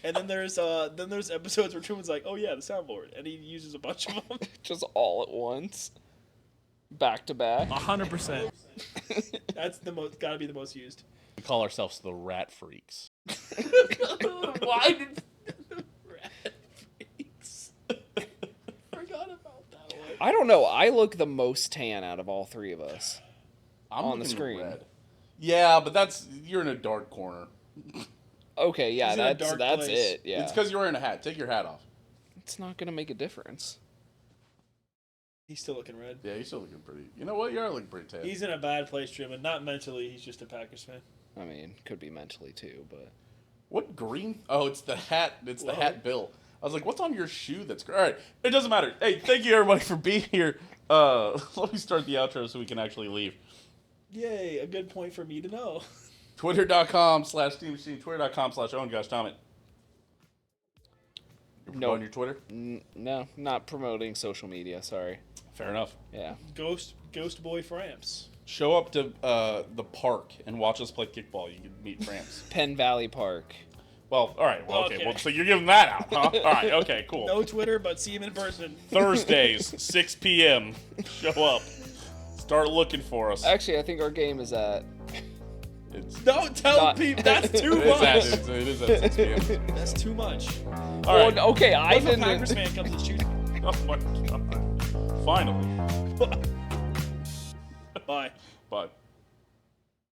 and then there's episodes where Truman's like, "Oh yeah, the soundboard," and he uses a bunch of them. Just all at once, back to back. 100%. That's gotta be the most used. We call ourselves the Rat Freaks. Why did Rat Freaks? Forgot about that one. I don't know. I look the most tan out of all three of us. I'm On the looking screen. red. Yeah, but you're in a dark corner. Okay, yeah, He's in a that's dark place. it. Yeah, It's because you're wearing a hat. Take your hat off. it's not gonna make a difference. He's still looking red. Yeah, he's still looking pretty. You know what? You are looking pretty tan. He's in a bad place, Truman. Not mentally. He's just a Packers fan. I mean, could be mentally too, but What green? Oh, it's the hat. It's the hat bill. I was like, what's on your shoe that's great? All right. It doesn't matter. Hey, thank you, everybody, for being here. Let me start the outro so we can actually leave. Yay, a good point for me to know. Twitter.com/Steam Machine. Twitter.com/Owen Gosh Tomit. No. On your Twitter? no, not promoting social media. Sorry. Fair enough. Yeah. Ghost Boy Framps. Show up to the park and watch us play kickball. You can meet Framps. Penn Valley Park. Well, all right. Well, okay. Okay. Well, so you're giving that out, huh? All right. Okay. Cool. No Twitter, but see him in person. Thursdays, 6 p.m. Show up. Start looking for us. Actually, I think our game is at. Don't tell people. That's too much. It is at 6 p.m. That's too much. All right. Oh, okay, I What if a didn't. Packers fan comes and shoots me? Oh my God. Finally. Bye. Bye.